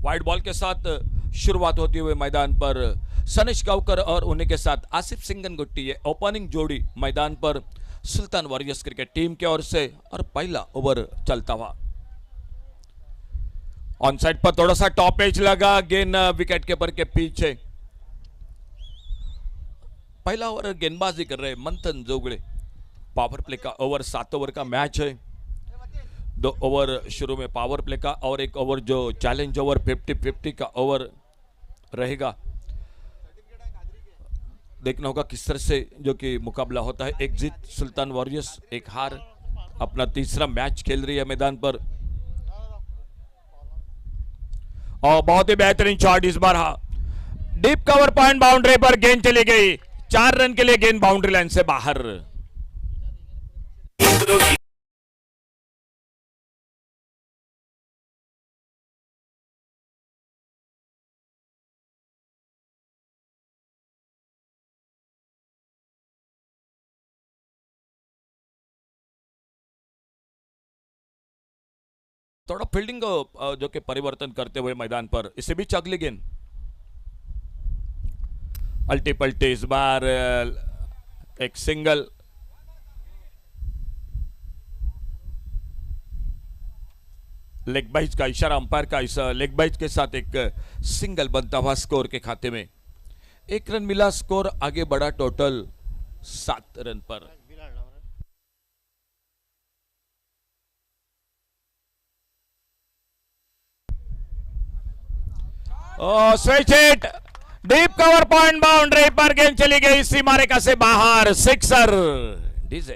Wide ball के साथ शुरुआत होती हुई मैदान पर सनेश गावकर और उन्हीं के साथ आसिफ सिंगनगुट्टी, ये ओपनिंग जोड़ी मैदान पर सुल्तान वॉरियर्स क्रिकेट टीम की ओर से। और पहला ओवर चलता हुआ ऑन साइड पर थोड़ा सा टॉप एज लगा, गेंद विकेट कीपर के पीछे। पहला ओवर गेंदबाजी कर रहे मंथन जोगड़े। पावर प्ले का ओवर 7 ओवर का मैच है। 2 ओवर शुरू में पावर प्ले का और 1 ओवर जो चैलेंज ओवर 50-50 का ओवर रहेगा। देखना होगा किस तरह से जो कि मुकाबला होता है। एक जीत सुल्तान वॉरियर्स, एक हार, अपना तीसरा मैच खेल रही है मैदान पर। और बहुत ही बेहतरीन शॉट इस बार। डीप कवर पॉइंट बाउंड्री पर गेंद चली गई। 4 रन के लिए गेंद बाउंड्री लाइन से बाहर। थोड़ा फील्डिंग जो कि परिवर्तन करते हुए मैदान पर, इसे भी अगली गेंद अल्टी पल्टी। इस बार एक सिंगल। लेग बाइज का इशारा अंपायर का। इस लेग बाइज के साथ एक सिंगल बनता हुआ स्कोर के खाते में 1 रन मिला। स्कोर आगे बढ़ा टोटल 7 रन पर। Switch hit, deep cover point boundary पर गेंद चली गई सीमा रेखा से बाहर। सिक्सर। डीजे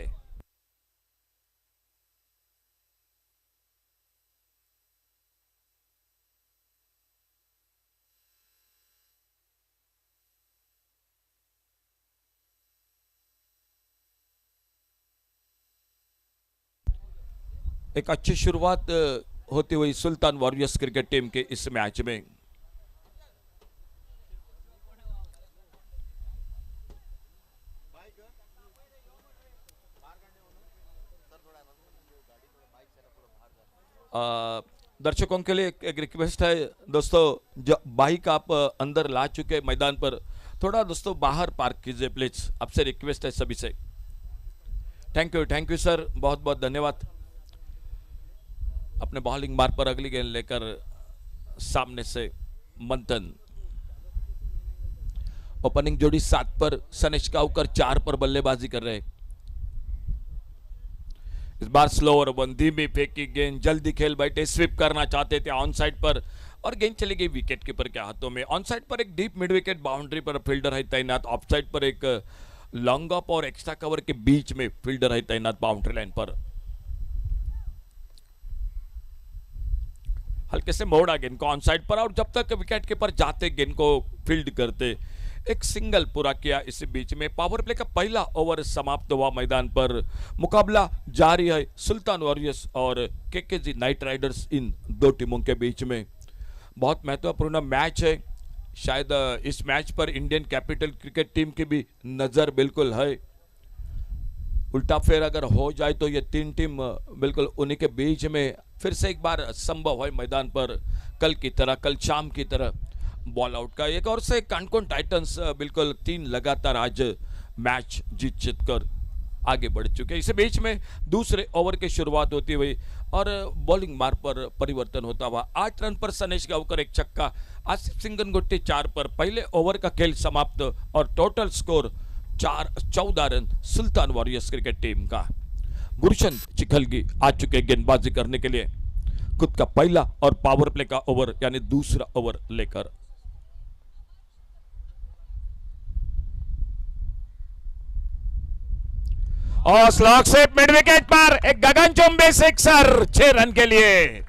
एक अच्छी शुरुआत होती हुई सुल्तान वॉरियर्स क्रिकेट टीम के इस मैच में। दर्शकों के लिए एक रिक्वेस्ट है दोस्तों, जो बाइक आप अंदर ला चुके मैदान पर, थोड़ा दोस्तों बाहर पार्क कीजिए प्लीज। आपसे रिक्वेस्ट है सभी से। थैंक यू सर, बहुत बहुत धन्यवाद। अपने बॉलिंग मार्ग पर अगली गेंद लेकर सामने से मंथन। ओपनिंग जोड़ी 7 पर, सनेश गावकर 4 पर बल्लेबाजी कर रहे। इस बार स्लोअर वन, धीमी फेंकी गेंद, जल्दी खेल बैठे, स्वीप करना चाहते थे ऑन साइड पर और गेंद चली गई विकेट कीपर के हाथों में। ऑन साइड पर एक डीप मिड विकेट बाउंड्री पर फील्डर है तैनात। ऑफ साइड पर एक लॉन्ग ऑफ और एक्स्ट्रा कवर के बीच में फील्डर है तैनात बाउंड्री लाइन पर। हल्के से मोड़ा गेंद को ऑन साइड पर और जब तक विकेट कीपर जाते गेंद को फील्ड करते। एक सिंगल पूरा किया। इसी बीच में पावर प्ले का पहला ओवर समाप्त हुआ मैदान पर। मुकाबला जारी है सुल्तान वॉरियर्स और केकेजी नाइट राइडर्स, इन 2 टीमों के बीच में। बहुत महत्वपूर्ण मैच है। शायद इस मैच पर इंडियन कैपिटल क्रिकेट टीम की भी नजर बिल्कुल है। उल्टा फेर अगर हो जाए तो ये 3 टीम बिल्कुल उन्हीं के बीच में फिर से एक बार संभव है मैदान पर, कल की तरह, कल शाम की तरह बॉल आउट का। एक और से कानकोन टाइटंस बिल्कुल 3 लगातार आज मैच जीत कर आगे बढ़ चुके। इसी बीच में दूसरे ओवर की शुरुआत होती हुई और बॉलिंग मार्ग पर परिवर्तन होता हुआ 8 रन पर सनेश गावकर 1 छक्का, आसिफ सिंगनगुट्टी 4 पर। पहले ओवर का खेल समाप्त और टोटल स्कोर 14 रन सुल्तान वॉरियर्स क्रिकेट टीम का। गुरचंद चिखलगी आ चुके गेंदबाजी करने के लिए, खुद का पहला और पावर प्ले का ओवर यानी दूसरा ओवर लेकर। और स्लॉग से मिड विकेट पर एक गगनचुंबी सिक्सर 6 रन के लिए।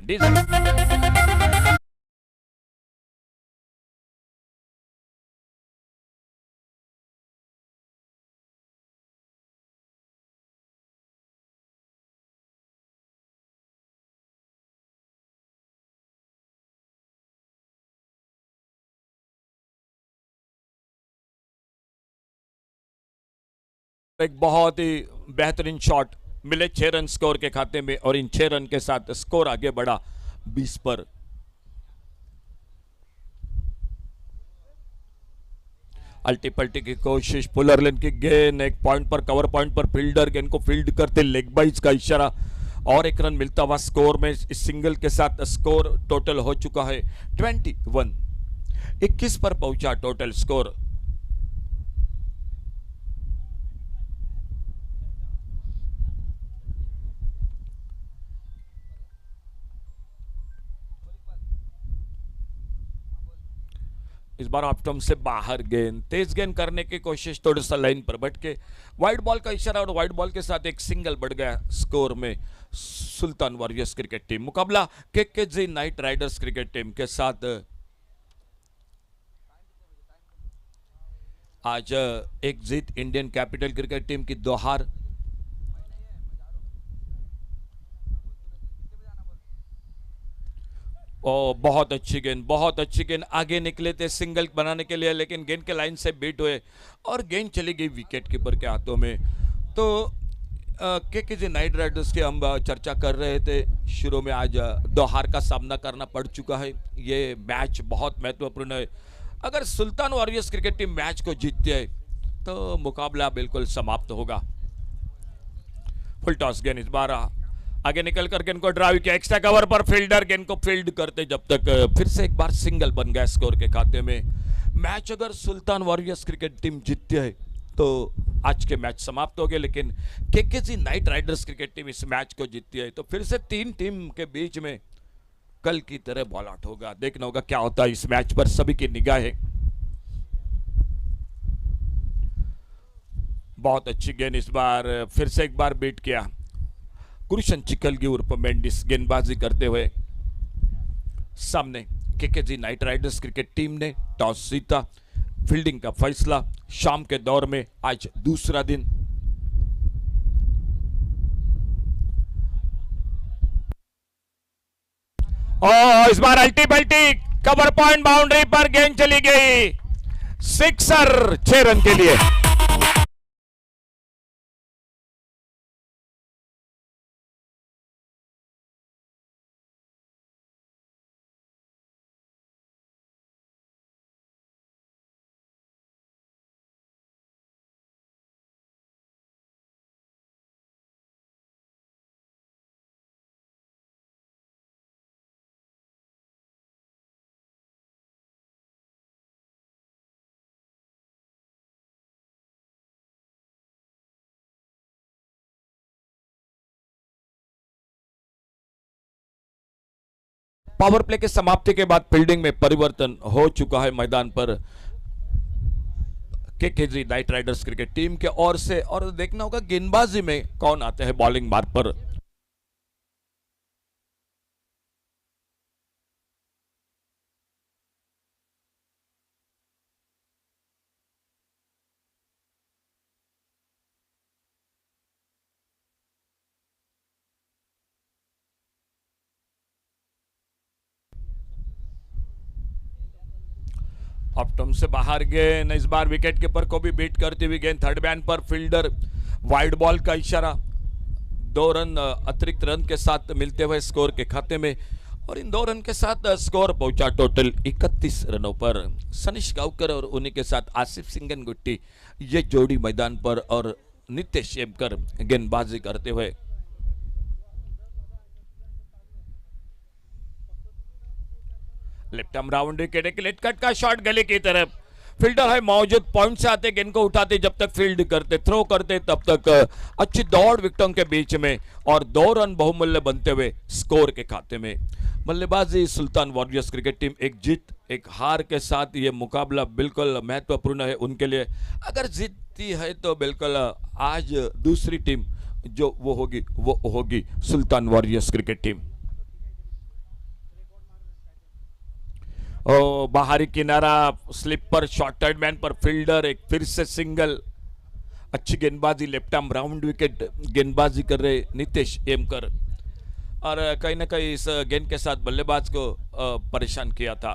एक बहुत ही बेहतरीन शॉट मिले 6 रन स्कोर के खाते में और इन 6 रन के साथ स्कोर आगे बढ़ा 20 पर। अल्टी पल्टी की कोशिश, पुलर लेन की गेंद, एक पॉइंट पर कवर पॉइंट पर फील्डर गेंद को फील्ड करते, लेग बाइज का इशारा और एक रन मिलता हुआ स्कोर में। इस सिंगल के साथ स्कोर टोटल हो चुका है 21, 21 पर पहुंचा टोटल स्कोर। इस बार ऑफ स्टंप से बाहर गेंद, तेज गेंद करने की कोशिश, थोड़ा सा लाइन पर भटके, वाइड बॉल का इशारा और वाइड बॉल के साथ एक सिंगल बढ़ गया स्कोर में। सुल्तान वॉरियर्स क्रिकेट टीम मुकाबला KKG knight riders cricket team के साथ। आज एक जीत इंडियन कैपिटल क्रिकेट टीम की, 2 हार। ओ बहुत अच्छी गेंद, बहुत अच्छी गेंद, आगे निकले थे सिंगल बनाने के लिए, लेकिन गेंद के लाइन से बीट हुए और गेंद चली गई विकेट कीपर के हाथों में। तो केकेजी नाइट राइडर्स की हम चर्चा कर रहे थे शुरू में, आज 2 हार का सामना करना पड़ चुका है। ये मैच बहुत महत्वपूर्ण है। अगर सुल्तान वॉरियर्स क्रिकेट टीम मैच को जीतती है तो मुकाबला बिल्कुल समाप्त होगा। फुल टॉस गेंद, इस बार आगे निकल कर गेंद को ड्राइव किया, एक्स्ट्रा कवर पर फील्डर गेंद को फील्ड करते, जब तक फिर से एक बार सिंगल बन गया स्कोर के खाते में। मैच अगर सुल्तान वॉरियर्स क्रिकेट टीम जीतती है तो आज के मैच समाप्त हो गए, लेकिन KKG knight riders cricket team इस मैच को जीतती है तो फिर से 3 टीम के बीच में कल की तरह बॉल आउट होगा। देखना होगा क्या होता है इस मैच पर, सभी की निगाहें। बहुत अच्छी गेंद, इस बार फिर से एक बार बीट किया, गुरुशन चिकलगी उर्फ मेंडिस गेंदबाजी करते हुए सामने। KKG knight riders cricket team ने टॉस जीता, फील्डिंग का फैसला शाम के दौर में आज दूसरा दिन। और इस बार अल्टी पल्टी कवर पॉइंट बाउंड्री पर गेंद चली गई, सिक्सर 6 रन के लिए। पावर प्ले के समाप्ति के बाद फील्डिंग में परिवर्तन हो चुका है मैदान पर KKG knight riders cricket team के ओर से। और देखना होगा गेंदबाजी में कौन आते हैं बॉलिंग मार्ग पर। ऑफ स्टंप से बाहर गेंद, इस बार विकेट कीपर को भी बीट करती हुई गेंद, थर्ड मैन पर फील्डर, वाइड बॉल का इशारा, 2 रन अतिरिक्त रन के साथ मिलते हुए स्कोर के खाते में। और इन 2 रन के साथ स्कोर पहुंचा टोटल 31 रनों पर। सनीश गावकर और उन्हीं के साथ आसिफ सिंगन गुट्टी ये जोड़ी मैदान पर और नितेश एमकर गेंदबाजी करते हुए। लेफ्ट आर्म राउंड विकेट, एक लेट कट का शॉट गले की तरफ, फील्डर है मौजूद, पॉइंट से आते गेंद को उठाते, जब तक फील्ड करते थ्रो करते तब तक अच्छी दौड़ विकेटों के बीच में और 2 रन बहुमूल्य बनते हुए स्कोर के खाते में। बल्लेबाजी सुल्तान वॉरियर्स क्रिकेट टीम एक जीत एक हार के साथ ये मुकाबला बिल्कुल महत्वपूर्ण है उनके लिए। अगर जीतती है तो बिल्कुल आज दूसरी टीम जो वो होगी सुल्तान वॉरियर्स क्रिकेट टीम। बाहरी किनारा स्लिप पर शॉर्ट मैन पर फील्डर, एक फिर से सिंगल, अच्छी गेंदबाजी, लेफ्ट आर्म राउंड विकेट गेंदबाजी कर रहे नितेश एमकर, और कहीं ना कहीं इस गेंद के साथ बल्लेबाज को परेशान किया था।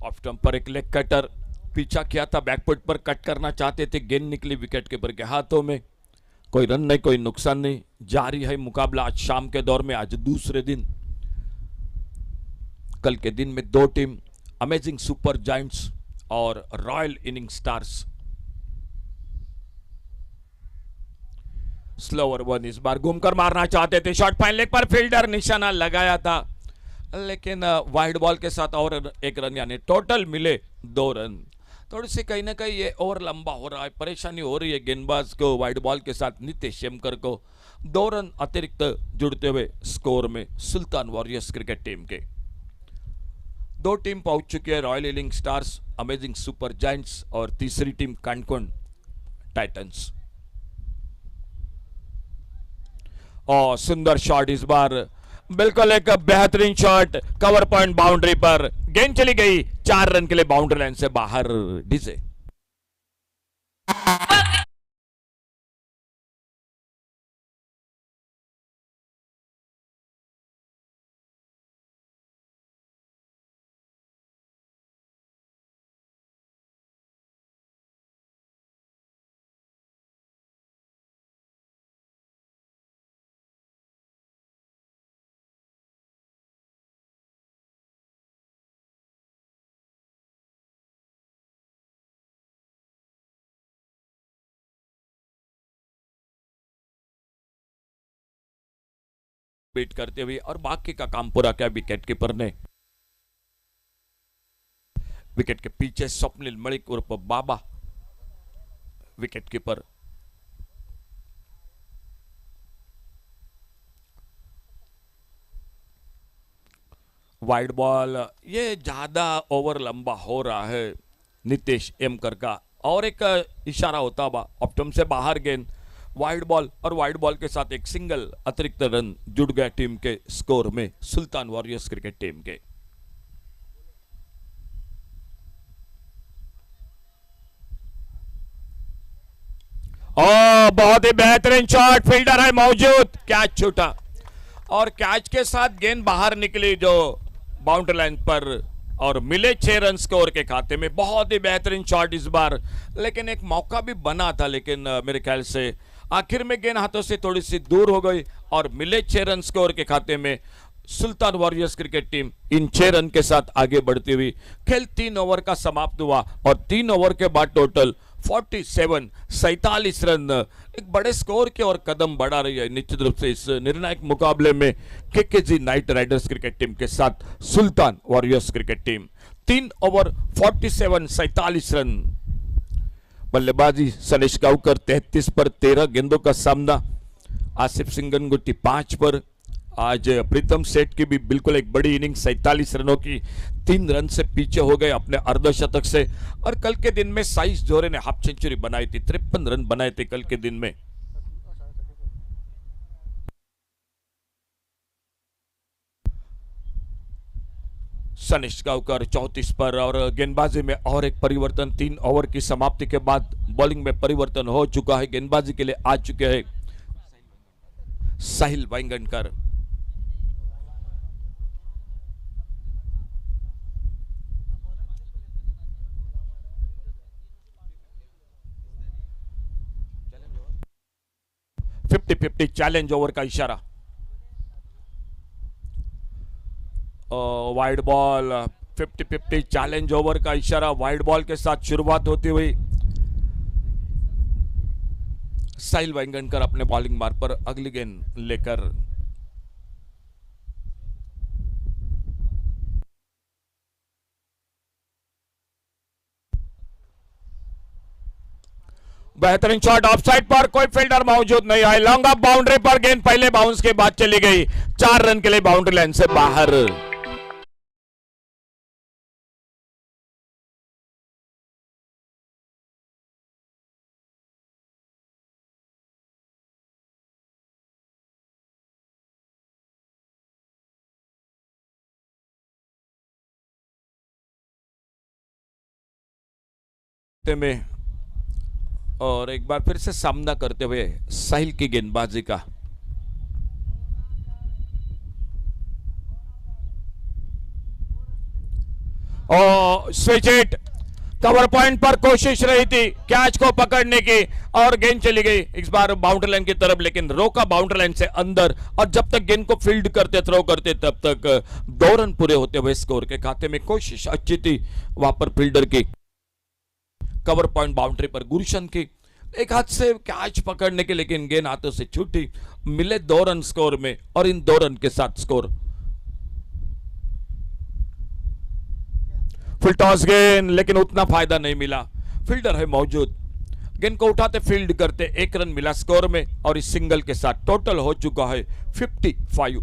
ऑफ स्टंप पर एक लेग कटर पीछा किया था, बैकफुट पर कट करना चाहते थे, गेंद निकली विकेट कीपर के हाथों में। कोई रन नहीं, कोई नुकसान नहीं, जारी है मुकाबला आज शाम के दौर में। आज दूसरे दिन, कल के दिन में दो टीम अमेजिंग सुपर जायंट्स और royal inning stars. Slower one इस बार घूमकर मारना चाहते थे, शॉट फाइन लेग पर फील्डर निशाना लगाया था, लेकिन वाइड बॉल के साथ और एक रन, यानी टोटल मिले 2 रन। थोड़ी सी कहीं ना कहीं ये ओवर लंबा हो रहा है, परेशानी हो रही है गेंदबाज को वाइड बॉल के साथ नीतीश यमकर को। 2 रन अतिरिक्त जुड़ते हुए स्कोर में सुल्तान वॉरियर्स क्रिकेट टीम के। 2 टीम पहुंच चुकी है, royal inning stars, amazing super giants और तीसरी टीम कानकोन टाइटंस। और सुंदर शॉट इस बार, बिल्कुल एक बेहतरीन शॉट, कवर पॉइंट बाउंड्री पर गेंद चली गई 4 रन के लिए बाउंड्री लाइन से बाहर। डीजे बीट करते हुए और बाकी का काम पूरा किया विकेट कीपर ने। विकेट के पीछे स्वप्निल मलिक उर्फ बाबा विकेट कीपर। वाइड बॉल, ये ज्यादा ओवर लंबा हो रहा है नीतीश यमकर का, और एक इशारा होता हुआ ऑप्टम से बाहर गेंद, वाइड बॉल, और वाइड बॉल के साथ एक सिंगल अतिरिक्त रन जुड़ गया टीम के स्कोर में, सुल्तान वॉरियर्स क्रिकेट टीम के। बहुत ही बेहतरीन शॉट, फील्डर है मौजूद, कैच छूटा और कैच के साथ गेंद बाहर निकली जो बाउंड्री लाइन पर, और मिले 6 रन स्कोर के खाते में। बहुत ही बेहतरीन शॉट इस बार, लेकिन एक मौका भी बना था, लेकिन मेरे ख्याल से आखिर में गेंद हाथों से थोड़ी सी दूर हो गई और मिले 6 रन स्कोर के खाते में। सुल्तान वॉरियर्स क्रिकेट टीम इन 6 रन के साथ आगे बढ़ती हुई, खेल 3 ओवर का समाप्त हुआ और 3 ओवर के बाद टोटल 47 रन, एक बड़े स्कोर की ओर कदम बढ़ा रही है निश्चित रूप से इस निर्णायक मुकाबले में KKG knight riders cricket team के साथ Sultan warriors cricket team. 3 over 47 run. बल्लेबाजी सनेश गांवकर 33 पर 13 गेंदों का सामना, आसिफ सिंह गंगुटी 5 पर। आज प्रीतम सेठ की भी बिल्कुल एक बड़ी इनिंग, 47 रनों की, 3 रन से पीछे हो गए अपने अर्धशतक से। और कल के दिन में साइस जोरे ने हाफ सेंचुरी बनाई थी, 53 रन बनाए थे कल के दिन में। सनेश गांवकर 34 पर, और गेंदबाजी में और एक परिवर्तन, 3 ओवर की समाप्ति के बाद बॉलिंग में परिवर्तन हो चुका है। गेंदबाजी के लिए आ चुके हैं साहिल वाइंगनकर। फिफ्टी 50 चैलेंज ओवर का इशारा, वाइड बॉल, 50-50 चैलेंज ओवर का इशारा, वाइड बॉल के साथ शुरुआत होती हुई। साहिल वाइंगनकर अपने बॉलिंग मार्ग पर अगली गेंद लेकर बेहतरीन शॉट, ऑफसाइड पर, कोई फील्डर मौजूद नहीं है, लॉन्ग ऑफ बाउंड्री पर गेंद पहले बाउंस के बाद चली गई, 4 रन के लिए बाउंड्री लाइन से बाहर। में और एक बार फिर से सामना करते हुए साहिल की गेंदबाजी का। और स्विच हिट, कवर पॉइंट पर कोशिश रही थी कैच को पकड़ने की और गेंद चली गई इस बार बाउंड्री लाइन की तरफ, लेकिन रोका बाउंड्री लाइन से अंदर। और जब तक गेंद को फील्ड करते, थ्रो करते, तब तक 2 रन पूरे होते हुए स्कोर के खाते में। कोशिश अच्छी थी वहां पर फील्डर की, कवर पॉइंट बाउंड्री पर गुरशन की एक हाथ से कैच पकड़ने के, लेकिन गेंद हाथों से छूटी। मिले 2 रन स्कोर में और इन 2 रन के साथ स्कोर। फुल टॉस गेंद, लेकिन उतना फायदा नहीं मिला। फील्डर है मौजूद, गेंद को उठाते फील्ड करते 1 रन मिला स्कोर में और इस सिंगल के साथ टोटल हो चुका है 55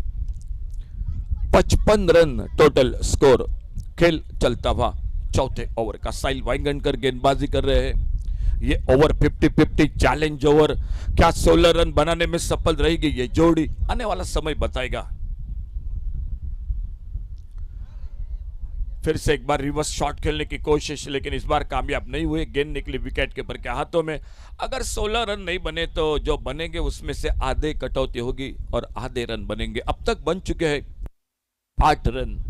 रन टोटल स्कोर। खेल चलता हुआ चौथे ओवर का। साहिल वाइंगणकर गेंदबाजी कर रहे हैं। ये ओवर 50-50 चैलेंज ओवर, क्या 16 रन बनाने में सफल रहेगी ये जोड़ी, आने वाला समय बताएगा। फिर से एक बार रिवर्स शॉट खेलने की कोशिश, लेकिन इस बार कामयाब नहीं हुए। गेंद निकली विकेट कीपर के हाथों में। अगर 16 रन नहीं बने तो जो बनेंगे उसमें से आधे कटौती होगी और आधे रन बनेंगे। अब तक बन चुके हैं 8 रन।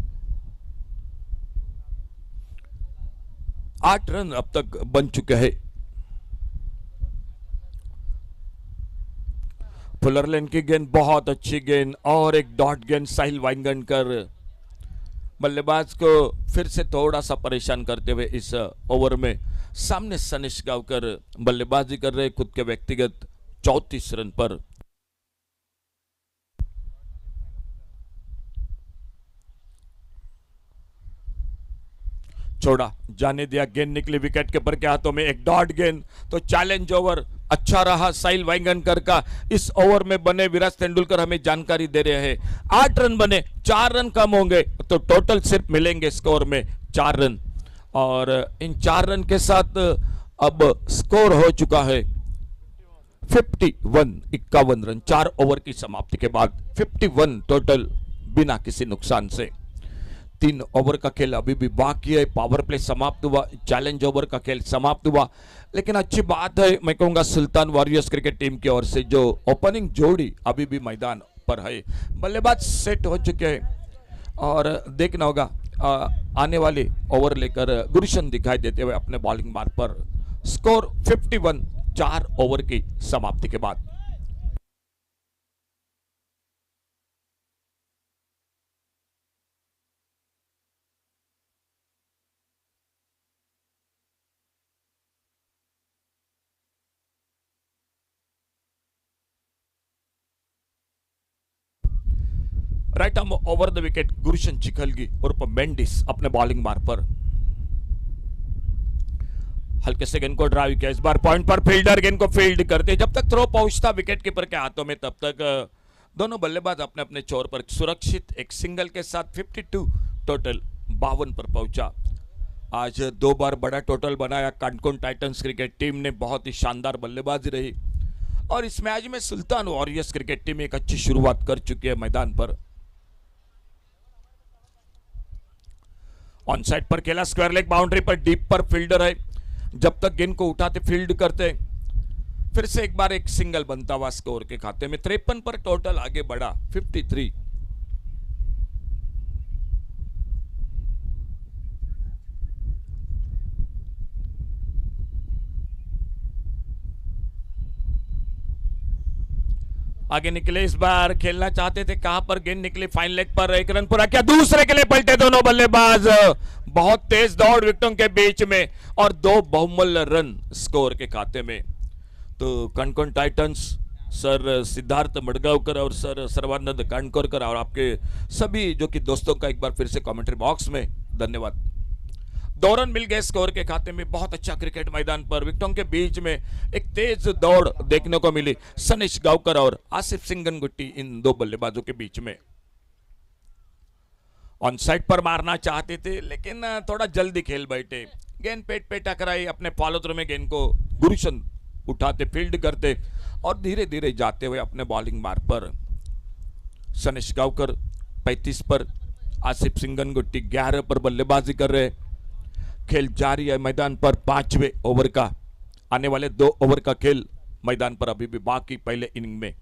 8 रन अब तक बन चुके हैं। फुलर लेन की गेंद, बहुत अच्छी गेंद और एक डॉट गेंद। साहिल वाइंगणकर बल्लेबाज को फिर से थोड़ा सा परेशान करते हुए इस ओवर में। सामने सनीश गावकर बल्लेबाजी कर रहे खुद के व्यक्तिगत 34 रन पर। छोड़ा, जाने दिया, गेंद निकली विकेट कीपर के हाथों में। एक डॉट गेंद, तो चैलेंज ओवर अच्छा रहा साहिल वाइंगणकर का। इस ओवर में बने विराट तेंदुलकर हमें जानकारी दे रहे हैं 8 रन बने, 4 रन कम होंगे तो टोटल सिर्फ मिलेंगे स्कोर में 4 रन। और इन 4 रन के साथ अब स्कोर हो चुका है 51 रन। 4 ओवर की समाप्ति के बाद 51 टोटल बिना किसी नुकसान से। 3 ओवर का खेल अभी भी बाकी है। पावर प्ले समाप्त हुआ, चैलेंज ओवर का खेल समाप्त हुआ। लेकिन अच्छी बात है, मैं कहूंगा सुल्तान वॉरियर्स क्रिकेट टीम की ओर से जो ओपनिंग जोड़ी अभी भी मैदान पर है। बल्लेबाज सेट हो चुके हैं और देखना होगा आने वाले ओवर लेकर गुरशन दिखाई देते हुए अपने बॉलिंग मार्ग पर। स्कोर 51, 4 ओवर की समाप्ति के बाद। Right arm over the wicket Gurshan Chikhalgi उर्फ मेंडिस अपने बॉलिंग मार्ग पर हल्के से गेंद को ड्राइव किया। इस बार पॉइंट पर फील्डर गेंद को फील्ड करते, जब तक थ्रो पहुंचता विकेट कीपर के हाथों में तब तक दोनों बल्लेबाज अपने अपने छोर पर सुरक्षित। एक सिंगल के साथ 52 टोटल 52 पर पहुंचा। आज 2 बार बड़ा टोटल बनाया। कानकोन टाइटंस क्रिकेट टीम ने बहुत ही शानदार बल्लेबाजी रही और इस मैच में सुल्तान वॉरियर्स क्रिकेट टीम एक अच्छी शुरुआत कर चुकी है मैदान पर। ऑन साइड पर खेला, स्क्वायर लेग बाउंड्री पर डीप पर फील्डर है। जब तक गेंद को उठाते फील्ड करते, फिर से एक बार एक सिंगल बनता हुआ स्कोर के खाते में। 53 पर टोटल आगे बढ़ा 53। आगे निकले, इस बार खेलना चाहते थे, कहां पर गेंद निकली, फाइन लेग पर 1 रन पूरा किया। दूसरे के लिए पलटे दोनों बल्लेबाज। बहुत तेज दौड़ विकेटों के बीच में और 2 बहुमूल्य रन स्कोर के खाते में। तो कानकोन टाइटंस सर सिद्धार्थ मडगांवकर और सर सर्वानंद कानकोरकर और आपके सभी जो कि दोस्तों का एक बार फिर से कमेंट्री बॉक्स में धन्यवाद। 2 रन मिल गए स्कोर के खाते में। बहुत अच्छा क्रिकेट मैदान पर विकेटों के बीच में एक तेज दौड़ देखने को मिली सनीश गावकर और आसिफ सिंगनगुट्टी, इन 2 बल्लेबाजों के बीच में। ऑन साइड पर मारना चाहते थे लेकिन थोड़ा जल्दी खेल बैठे। गेंद पेट पे टकराई, अपने फॉलो थ्रू में गेंद को गुरशन उठाते फील्ड करते और धीरे धीरे जाते हुए अपने बॉलिंग मार्ग पर। सनीश गावकर 35 पर, आसिफ सिंगनगुट्टी 11 पर बल्लेबाजी कर रहे। खेल जारी है मैदान पर 5वें ओवर का। आने वाले 2 ओवर का खेल मैदान पर अभी भी बाकी पहले इनिंग में।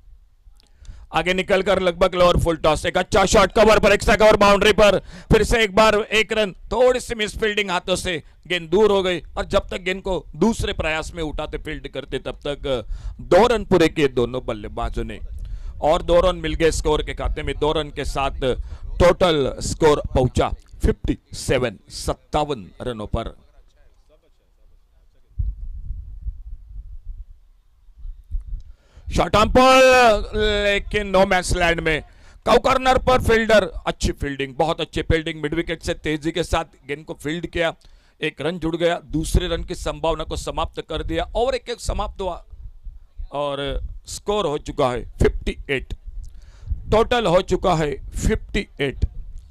आगे निकलकर लगभग लोअर फुल टॉस, एक अच्छा शॉट कवर पर, एक्स्ट्रा कवर बाउंड्री पर, फिर से एक बार एक रन, थोड़ी सी मिस फील्डिंग, हाथों से गेंद दूर हो गई और जब तक गेंद को दूसरे प्रयास में उठाते फील्ड करते तब तक 2 रन पूरे किए दोनों बल्लेबाजों ने और 2 रन मिल गए स्कोर के खाते में। 2 रन के साथ टोटल स्कोर पहुंचा 57 रनों पर। शॉर्ट आर्म पर लेकिन नो मैच लैंड में काउ कॉर्नर पर फील्डर, अच्छी फील्डिंग, बहुत अच्छी फील्डिंग, मिड विकेट से तेजी के साथ गेंद को फील्ड किया, एक रन जुड़ गया, दूसरे रन की संभावना को समाप्त कर दिया, ओवर एक समाप्त हुआ और स्कोर हो चुका है 58, टोटल हो चुका है 58।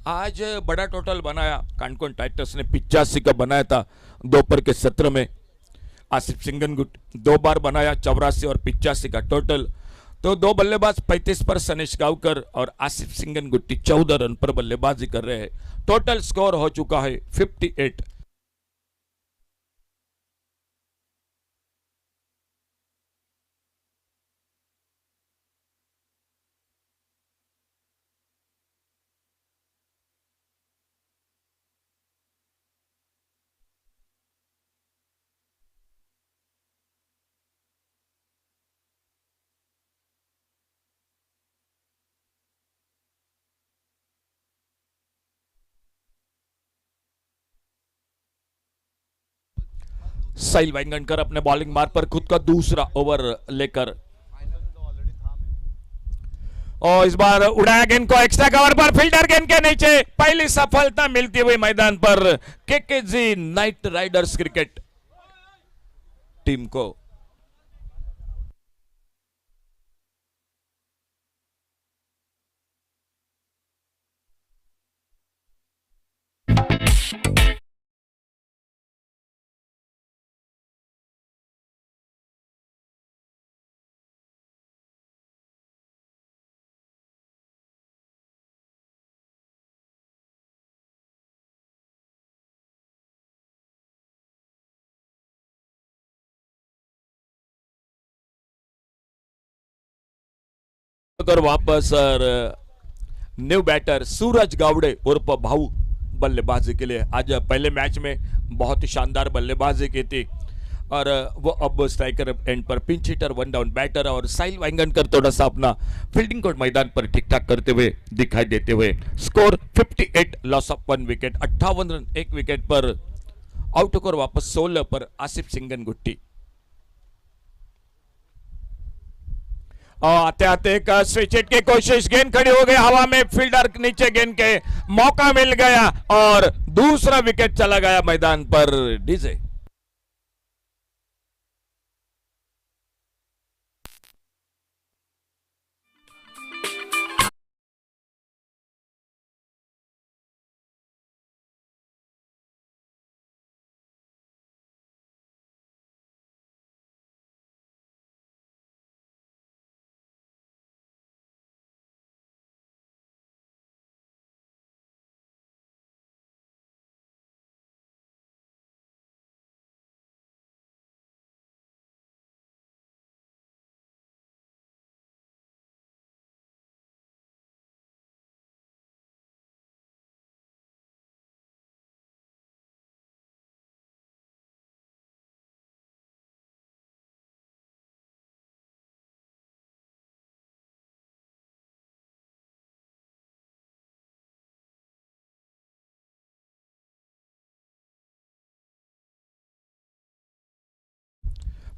आज बड़ा टोटल बनाया, कानकोन टाइटंस ने 85 का बनाया था दोपहर के सत्र में। आसिफ सिंगनगुट 2 बार बनाया 84 और 85 का टोटल। तो 2 बल्लेबाज 35 पर सनीश गावकर और आसिफ सिंगनगुट्टी 14 रन पर बल्लेबाजी कर रहे हैं। टोटल स्कोर हो चुका है 58। साहिल वेंगणकर अपने बॉलिंग मार्ग पर खुद का दूसरा ओवर लेकर और इस बार उड़ाया गेंद को एक्स्ट्रा कवर पर, फील्डर गेंद के नीचे, पहली सफलता मिलती हुई मैदान पर KKG knight riders cricket team को। और वापस न्यू बैटर सूरज गावड़े उर्फ भाऊ बल्लेबाजी के लिए। आज पहले मैच में बहुत ही शानदार बल्लेबाजी की थी और वो अब स्ट्राइकर एंड पर पिंच हिटर, 1 डाउन बैटर और साहिल वेंगणकर थोड़ा सा अपना फील्डिंग को मैदान पर ठीक ठाक करते हुए दिखाई देते हुए। Score 58, loss of 1 wicket, 58 run 1 wicket पर आउट होकर वापस 16 पर आसिफ सिंगनगुट्टी। और आते आते एक स्विच हिट की कोशिश, गेंद खड़ी हो गई हवा में, फील्डर नीचे गेंद के, मौका मिल गया और दूसरा विकेट चला गया मैदान पर। डीजे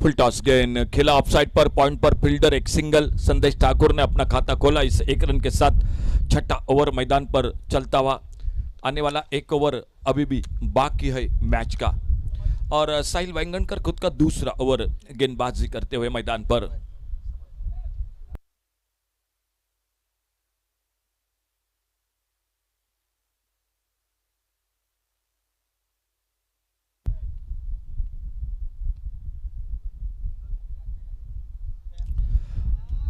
फुल टॉस गेंद खेला ऑफसाइड पर, पॉइंट पर फील्डर एक सिंगल। संदेश ठाकुर ने अपना खाता खोला इस 1 रन के साथ। छठा ओवर मैदान पर चलता हुआ, आने वाला 1 ओवर अभी भी बाकी है मैच का और साहिल वेंगणकर खुद का दूसरा ओवर गेंदबाजी करते हुए मैदान पर।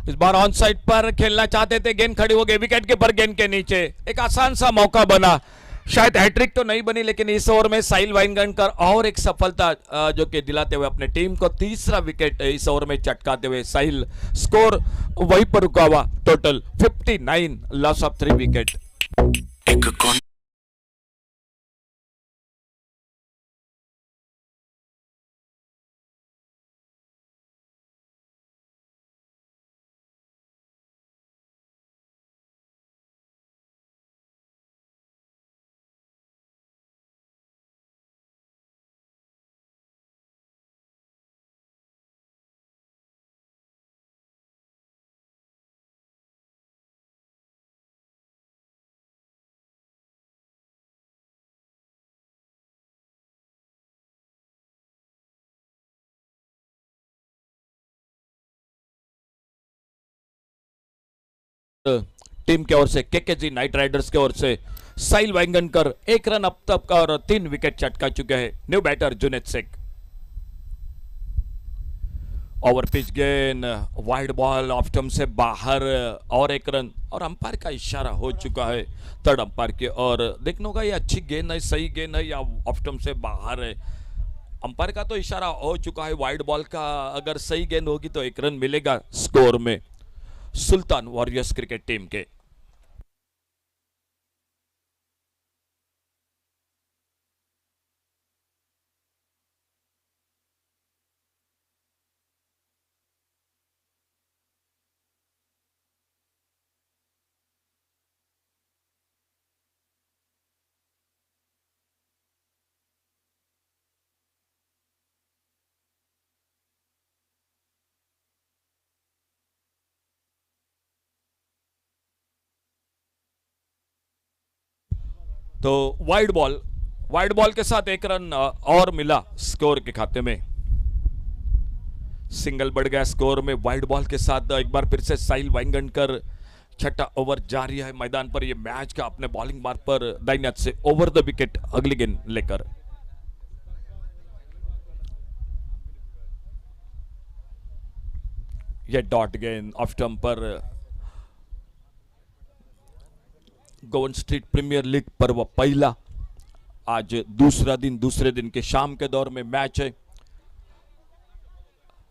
इस बार ऑन साइड पर खेलना चाहते थे, गेंद खड़ी हो गई विकेट के पर, गेंद के नीचे एक आसान सा मौका बना, शायद हैट्रिक तो नहीं बनी, लेकिन इस ओवर में साहिल वाइंगणकर और एक सफलता जो कि दिलाते हुए अपने टीम को तीसरा विकेट इस ओवर में चटकाते हुए साहिल, स्कोर वहीं पर रुका हुआ, total 59, loss of 3 wicket. Team की ओर से, केकेजी नाइट राइडर्स की ओर से साहिल वाइंगणकर 1 रन अब तक और 3 विकेट चटका चुके हैं। New batter Junaid Shaikh. Over pitch गेंद, वाइड बॉल, ऑफ स्टंप से बाहर और 1 रन, और अंपायर का इशारा हो चुका है थर्ड अंपायर के। और देखना होगा ये अच्छी गेंद है, सही गेंद है या ऑफ स्टंप से बाहर है। अंपायर का तो इशारा हो चुका है वाइड बॉल का, अगर सही गेंद होगी तो 1 रन मिलेगा स्कोर में सुल्तान वॉरियर्स क्रिकेट टीम के। तो वाइड बॉल के साथ 1 रन और मिला स्कोर के खाते में, सिंगल बढ़ गया स्कोर में वाइड बॉल के साथ। एक बार फिर से साहिल वाइंगणकर, छठा ओवर जारी है मैदान पर, ये मैच का अपने बॉलिंग मार्ग पर दाहिने हाथ से ओवर द विकेट अगली गेंद लेकर। ये डॉट गेंद ऑफ स्टंप पर। गोवन स्ट्रीट प्रीमियर लीग पर्व पहला, आज दूसरे दिन के शाम के दौर में मैच है।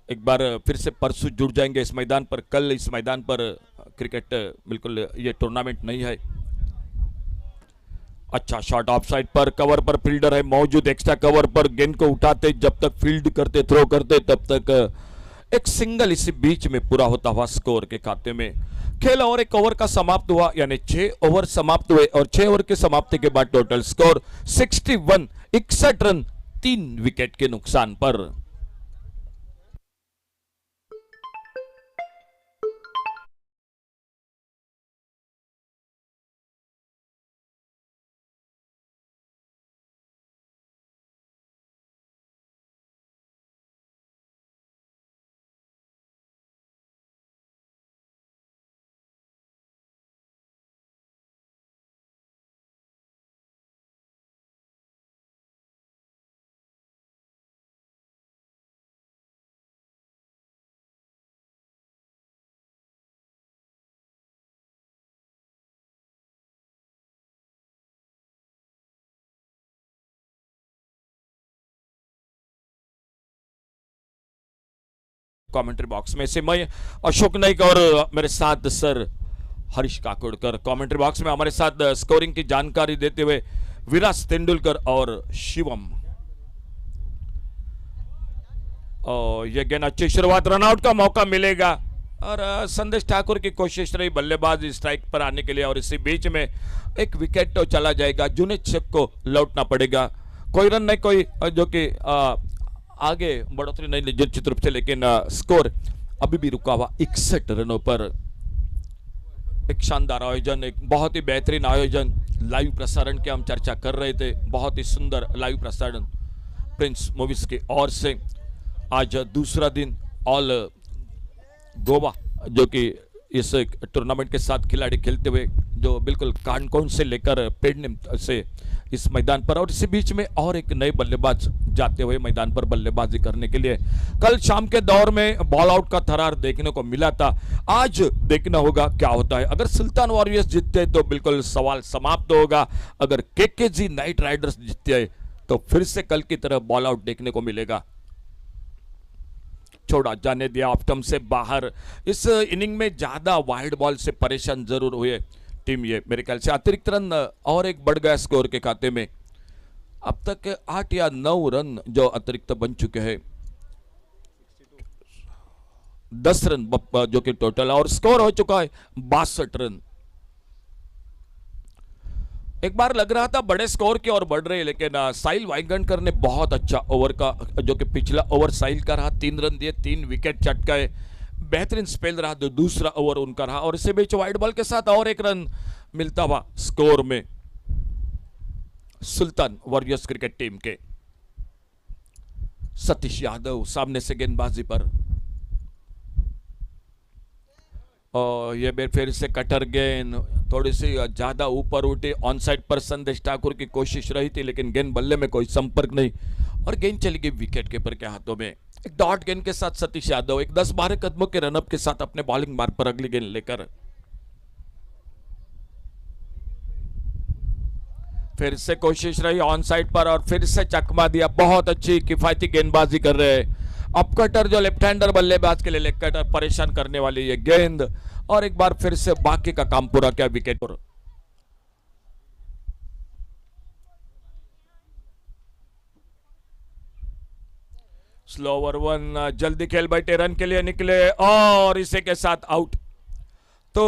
एक बार फिर से परसों जुड़ जाएंगे इस मैदान पर, कल इस मैदान पर क्रिकेट बिल्कुल ये टूर्नामेंट नहीं है। अच्छा शॉट ऑफ साइड पर, कवर पर फील्डर है मौजूद, एक्स्ट्रा कवर पर गेंद को उठाते, जब तक फील्ड करते, थ्रो करते, तब तक एक सिंगल इसी बीच में पूरा होता हुआ स्कोर के खाते में। खेल और 1 ओवर का समाप्त हुआ, यानी 6 ओवर समाप्त हुए और 6 ओवर के समाप्ति के बाद टोटल स्कोर 61, 61 रन 3 विकेट के नुकसान पर। कमेंट्री बॉक्स में से मैं अशोक नाइक और मेरे साथ sir Harish Kakodkar commentary box में हमारे साथ स्कोरिंग की जानकारी देते हुए विराज तेंदुलकर और शिवम। ये गेंद अच्छी शुरुआत, रनआउट का मौका मिलेगा और संदेश ठाकुर की कोशिश रही बल्लेबाज स्ट्राइक पर आने के लिए, और इसी बीच में एक विकेट तो चला जाएगा, जुनेद शेख को लौटना पड़ेगा। कोई रन नहीं, कोई जो कि आगे बढ़ोतरी नहीं निश्चित रूप से, लेकिन स्कोर अभी भी रुका हुआ 61 रनों पर। एक शानदार आयोजन, एक बहुत ही बेहतरीन आयोजन, लाइव प्रसारण की हम चर्चा कर रहे थे, बहुत ही सुंदर लाइव प्रसारण प्रिंस मूवीज की ओर से। आज दूसरा दिन ऑल गोवा जो कि इस टूर्नामेंट के साथ खिलाड़ी खेलते हुए, जो बिल्कुल कानकोन से लेकर पेडनेम से इस मैदान पर, और इसी बीच में और एक नए बल्लेबाज जाते हुए मैदान पर बल्लेबाजी करने के लिए। कल शाम के दौर में बॉल आउट का थरार देखने को मिला था, आज देखना होगा क्या होता है। अगर सुल्तान वॉरियर्स जीतते तो बिल्कुल सवाल समाप्त होगा, अगर केकेजी नाइट राइडर्स जीतते तो फिर से कल की तरह बॉल आउट देखने को मिलेगा। छोड़ा जाने दिया ऑफ स्टंप से बाहर। इस इनिंग में ज्यादा वाइड बॉल से परेशान जरूर हुए टीम, ये मेरे ख्याल से अतिरिक्त रन और एक बढ़ गया स्कोर के खाते में। अब तक 8 या 9 रन जो अतिरिक्त बन चुके हैं, 10 रन जो कि टोटल, और स्कोर हो चुका है 62 रन। एक बार लग रहा था बड़े स्कोर की ओर बढ़ रहे, लेकिन साहिल वाइगंडकर ने बहुत अच्छा ओवर का, जो कि पिछला ओवर साहिल का रहा, 3 रन दिए, 3 विकेट चटकाए, बेहतरीन स्पेल रहा जो दूसरा ओवर उनका रहा, और इसी बीच वाइड बॉल के साथ और एक रन मिलता हुआ स्कोर में सुल्तान वॉरियर्स क्रिकेट टीम के। सतीश यादव सामने से गेंदबाजी पर, और ये बेर फिर से कटर गेंद थोड़ी सी ज्यादा ऊपर उठी, ऑन साइड पर संदेश ठाकुर की कोशिश रही थी, लेकिन गेंद बल्ले में कोई संपर्क नहीं और गेंद चली गई विकेट कीपर के हाथों में। एक डॉट गेंद के साथ सतीश यादव एक 10-12 कदमों के रनअप के साथ अपने बॉलिंग मार्ग पर अगली गेंद लेकर फिर से कोशिश रही ऑन साइड पर और फिर से चकमा दिया। बहुत अच्छी किफायती गेंदबाजी कर रहे हैं अपकटर, जो लेफ्ट हैंडर बल्लेबाज के लिए लेग कटर परेशान करने वाली ये गेंद, और एक बार फिर से बाकी का काम पूरा किया विकेट पर। स्लो ओवर 1, जल्दी खेल बैठे, रन के लिए निकले और इसे के साथ आउट। तो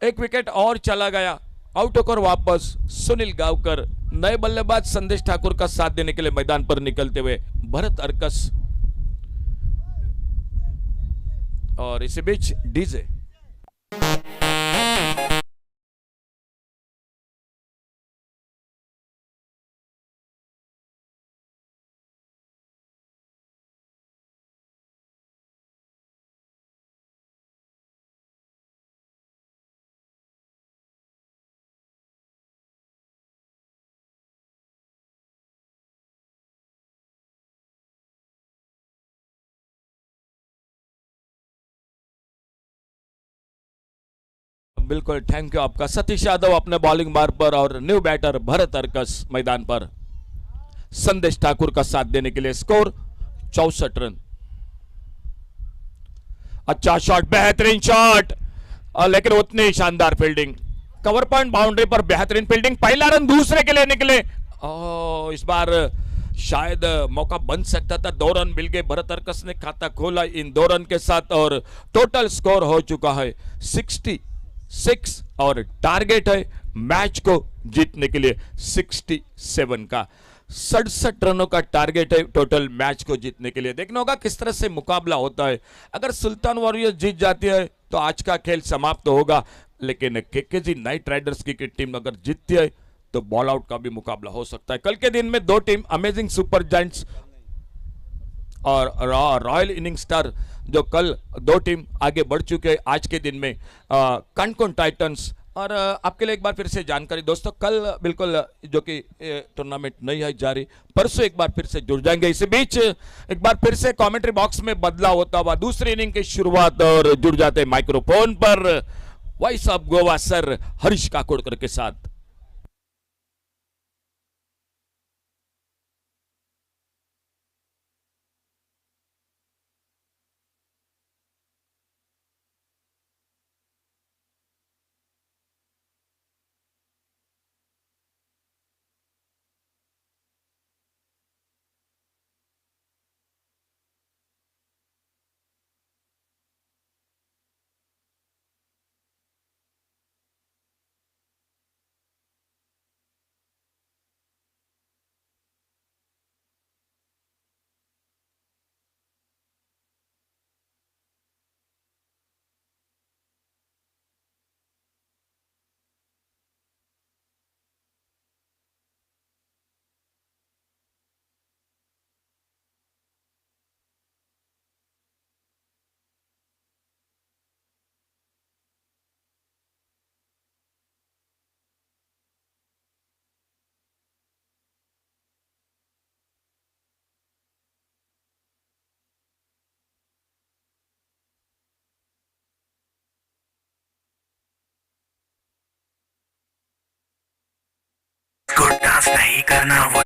एक विकेट और चला गया, आउट होकर वापस सुनील गावकर नए बल्लेबाज संदेश ठाकुर का साथ देने के लिए मैदान पर निकलते हुए भरत अर्कस, और इसी बीच डीजे बिल्कुल थैंक यू आपका। सतीश यादव अपने बॉलिंग मार्ग पर और न्यू बैटर भरत अर्कस मैदान पर संदेश ठाकुर का साथ देने के लिए। Score 64 run. अच्छा शॉट, बेहतरीन शॉट, लेकिन उतनी शानदार फील्डिंग, कवर पॉइंट बाउंड्री पर बेहतरीन फील्डिंग, पहला रन दूसरे के लिए निकले। इस बार शायद मौका बन सकता था, 2 रन मिल गए, भरत अर्कस ने खाता खोला इन 2 रन के साथ और टोटल स्कोर हो चुका है 66 और टारगेट है मैच को जीतने के लिए 67 का। 67 रनों का टारगेट है टोटल मैच को जीतने के लिए। देखना होगा किस तरह से मुकाबला होता है। अगर सुल्तान वॉरियर्स जीत जाती है तो आज का खेल समाप्त होगा, लेकिन केकेजी नाइट राइडर्स की टीम अगर जीतती है तो बॉल आउट का भी मुकाबला हो सकता है। कल के दिन में 2 टीम अमेजिंग सुपर जायंट्स और रॉयल इनिंग स्टार, जो कल 2 टीम आगे बढ़ चुके हैं आज के दिन में, कानकोन टाइटंस। और आपके लिए एक बार फिर से जानकारी दोस्तों, कल बिल्कुल जो कि टूर्नामेंट नहीं है जारी, परसों एक बार फिर से जुड़ जाएंगे। इसी बीच एक बार फिर से कमेंट्री बॉक्स में बदलाव होता हुआ दूसरी इनिंग की शुरुआत, और जुड़ जाते माइक्रोफोन पर voice of Goa sir Harish Kakodkar के साथ। नहीं करना वो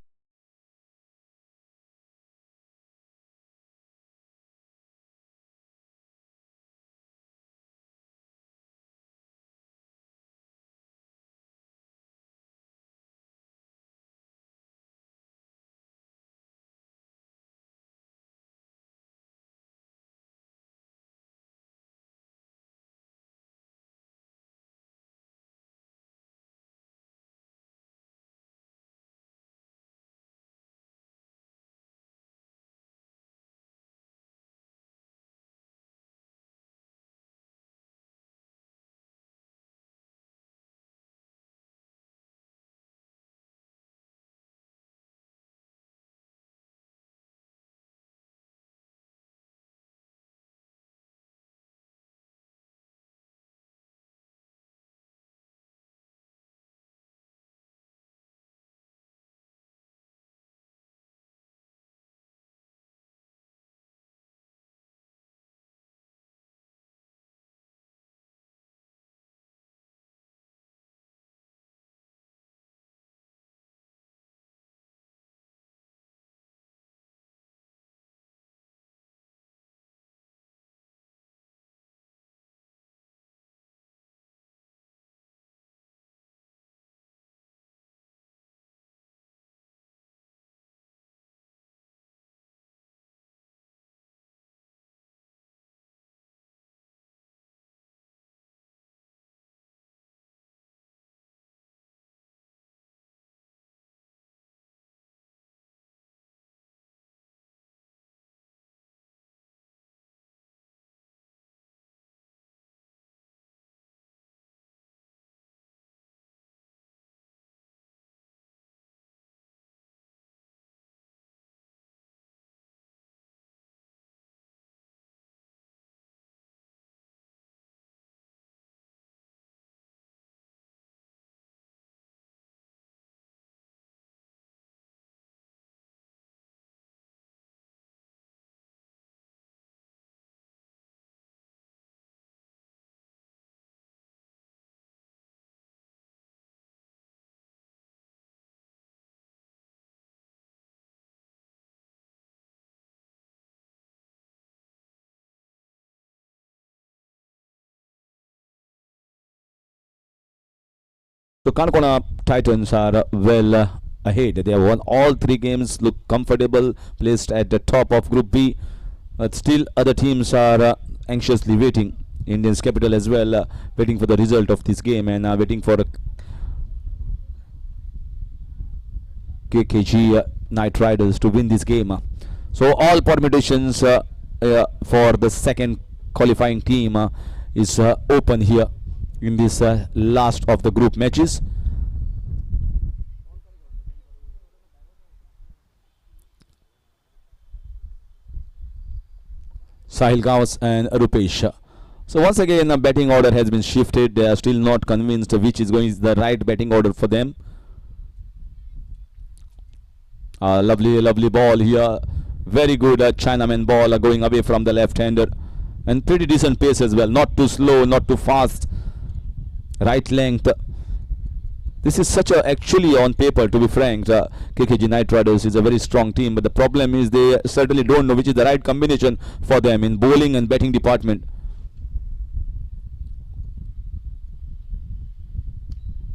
So Kanakona Titans are well ahead. They have won all three games, look comfortable, placed at the top of Group B. But still, other teams are anxiously waiting. Indians capital as well, waiting for the result of this game and waiting for KKG Knight Riders to win this game. So all permutations for the second qualifying team is open here in this last of the group matches. Sahil Gaus and Rupesh. So once again, the batting order has been shifted. They are still not convinced which is going to be the right batting order for them. Lovely ball here. Very good Chinaman ball going away from the left-hander. And pretty decent pace as well. Not too slow, not too fast. Right length. This is such a, actually on paper, to be frank, KKG Knight Riders is a very strong team. But the problem is they certainly don't know which is the right combination for them in bowling and batting department.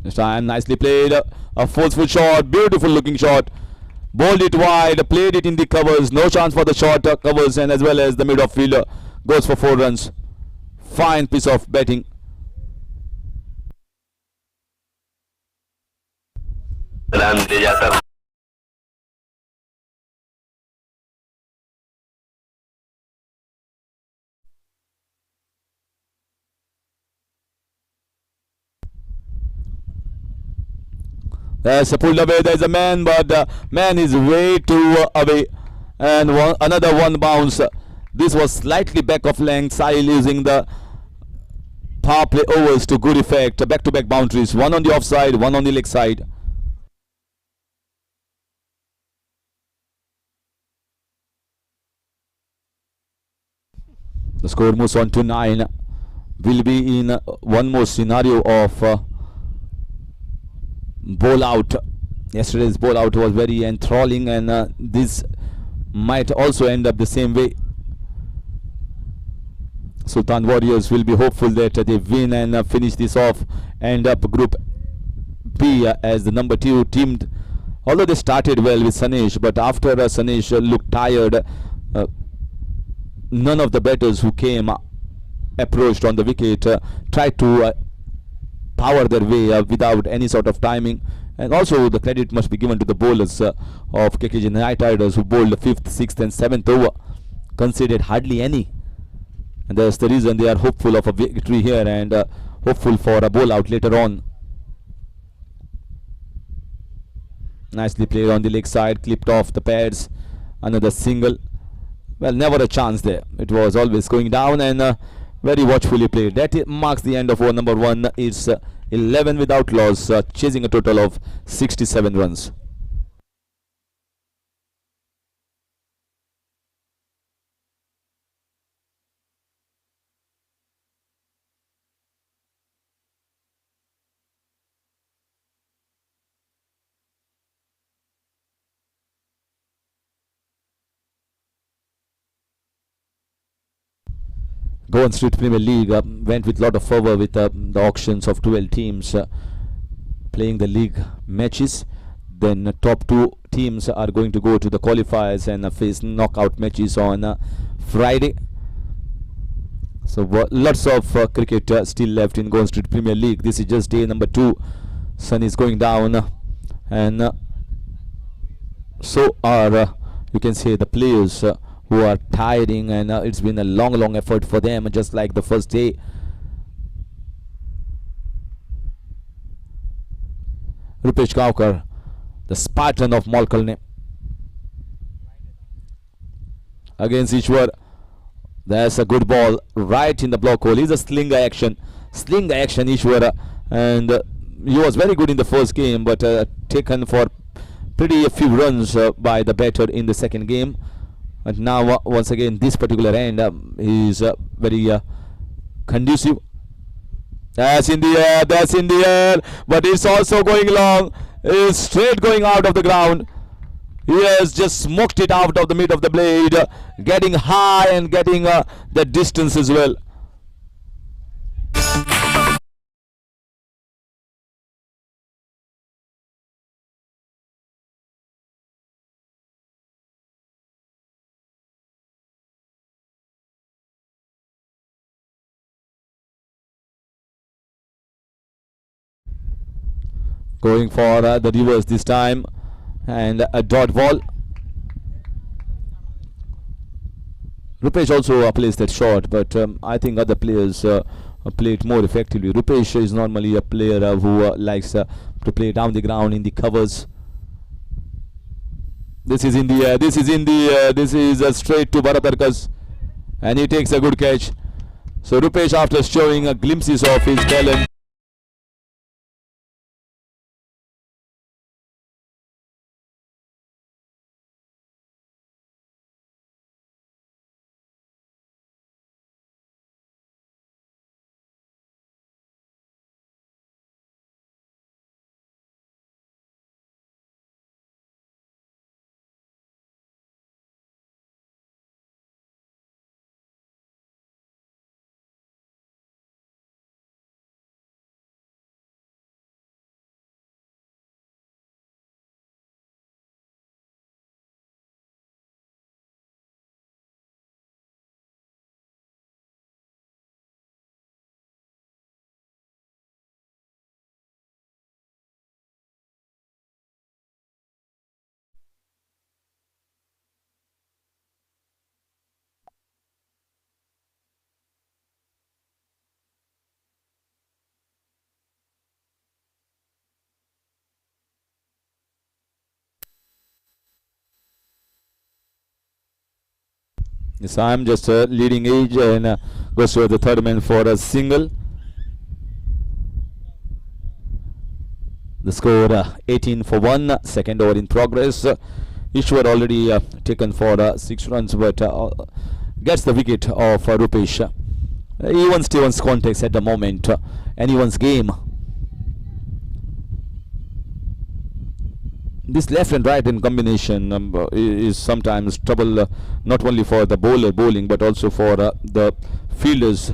This time nicely played. A forceful shot. Beautiful looking shot. Bowled it wide. Played it in the covers. No chance for the short covers, and as well as the mid-off fielder goes for 4 runs. Fine piece of batting. Run दे जाता There's a pulled away. There's a man, but man is way too away. And another one bounce. This was slightly back of length. Sahil using the power play overs to good effect. Back-to-back boundaries. One on the offside, one on the leg side. The score moves on to 9. Will be in one more scenario of ball out Yesterday's ball out was very enthralling, and this might also end up the same way. Sultan Warriors will be hopeful that they win and finish this off, end up Group B as the number 2 team. Although they started well with Sanesh, but after Sanesh looked tired, none of the batters who came approached on the wicket tried to power their way without any sort of timing. And also the credit must be given to the bowlers of KKJ Knight Riders, who bowled the 5th, 6th and 7th over, conceded hardly any. And that's the reason they are hopeful of a victory here and hopeful for a bowl out later on. Nicely played on the leg side, clipped off the pads, another single. Well, never a chance there. It was always going down, and very watchfully played. That marks the end of over number 1. It's 11 without loss, chasing a total of 67 runs. Goan Street Premier League went with a lot of fervor with the auctions of 12 teams playing the league matches. Then top 2 teams are going to go to the qualifiers and face knockout matches on Friday. So lots of cricket still left in Goan Street Premier League. This is just day number 2. Sun is going down, and so are you can say the players who are tiring, and it's been a long effort for them, just like the first day. Rupesh Gaukar, the Spartan of Malkalne, against Ishwar. There's a good ball right in the block hole. He's a slinger action Ishwar, and he was very good in the first game, but taken for pretty a few runs by the batter in the second game. And now once again this particular end is very conducive. That's in the air, but it's also going long. It's straight going out of the ground. He has just smoked it out of the mid of the blade, getting high and getting the distance as well. Going for the reverse this time, and a dot ball. Rupesh also plays that shot, but I think other players play it more effectively. Rupesh is normally a player who likes to play down the ground in the covers. This is in the air, this is straight to Bharatarkas, and he takes a good catch. So Rupesh, after showing glimpses of his talent, yes, I'm just leading age, and goes to the third man for a single. The score 18 for 1, second over in progress. Ishwar already taken for 6 runs, but gets the wicket of Rupesh. Even Stevens context at the moment, anyone's game. this left and right in combination is sometimes trouble, not only for the bowler bowling but also for the fielders,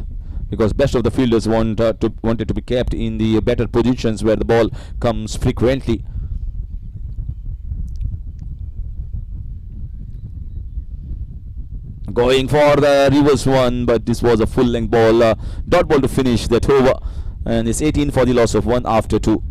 because best of the fielders wanted to be kept in the better positions where the ball comes frequently. Going for the reverse one, but this was a full length ball, dot ball to finish that over, and it's 18 for the loss of 1 after 2.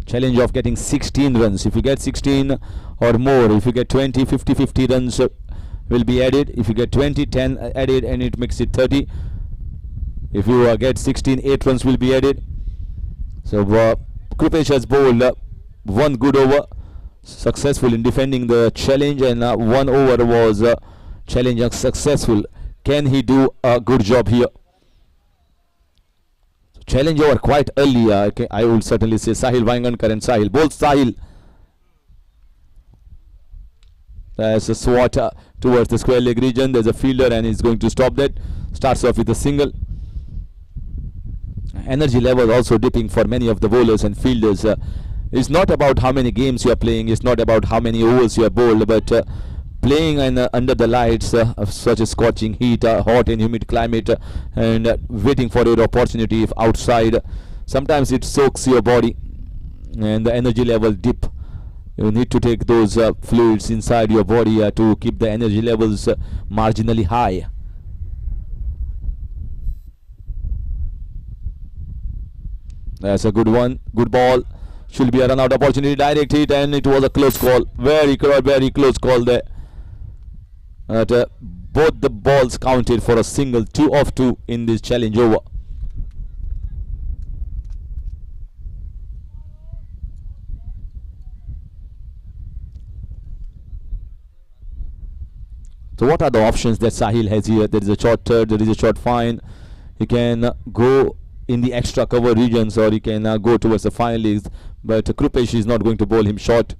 Challenge of getting 16 runs. If you get 16 or more, if you get 20, 50, 50 runs will be added. If you get 20, 10 added, and it makes it 30. If you get 16, 8 runs will be added. So Krupesh has bowled one good over, successful in defending the challenge, and one over was challenge unsuccessful. Can he do a good job here? Challenge over quite early. I would certainly say Sahil Wangankar, and Sahil bowls Sahil. There's a swat towards the square leg region. There's a fielder and he's going to stop that. Starts off with a single. Energy level also dipping for many of the bowlers and fielders. It's not about how many games you are playing. It's not about how many overs you are bowled, but playing under the lights of such a scorching heat, hot and humid climate, and waiting for your opportunity if outside, sometimes it soaks your body and the energy level dip. You need to take those fluids inside your body to keep the energy levels marginally high. That's a good one, good ball. Should be a run out opportunity, direct hit, and it was a close call. Very close call there. Both the balls counted for a single, 2 of 2 in this challenge over. So what are the options that Sahil has here? There is a short third, there is a short fine. He can go in the extra cover regions, or he can go towards the final leagues, but Krupesh is not going to bowl him short.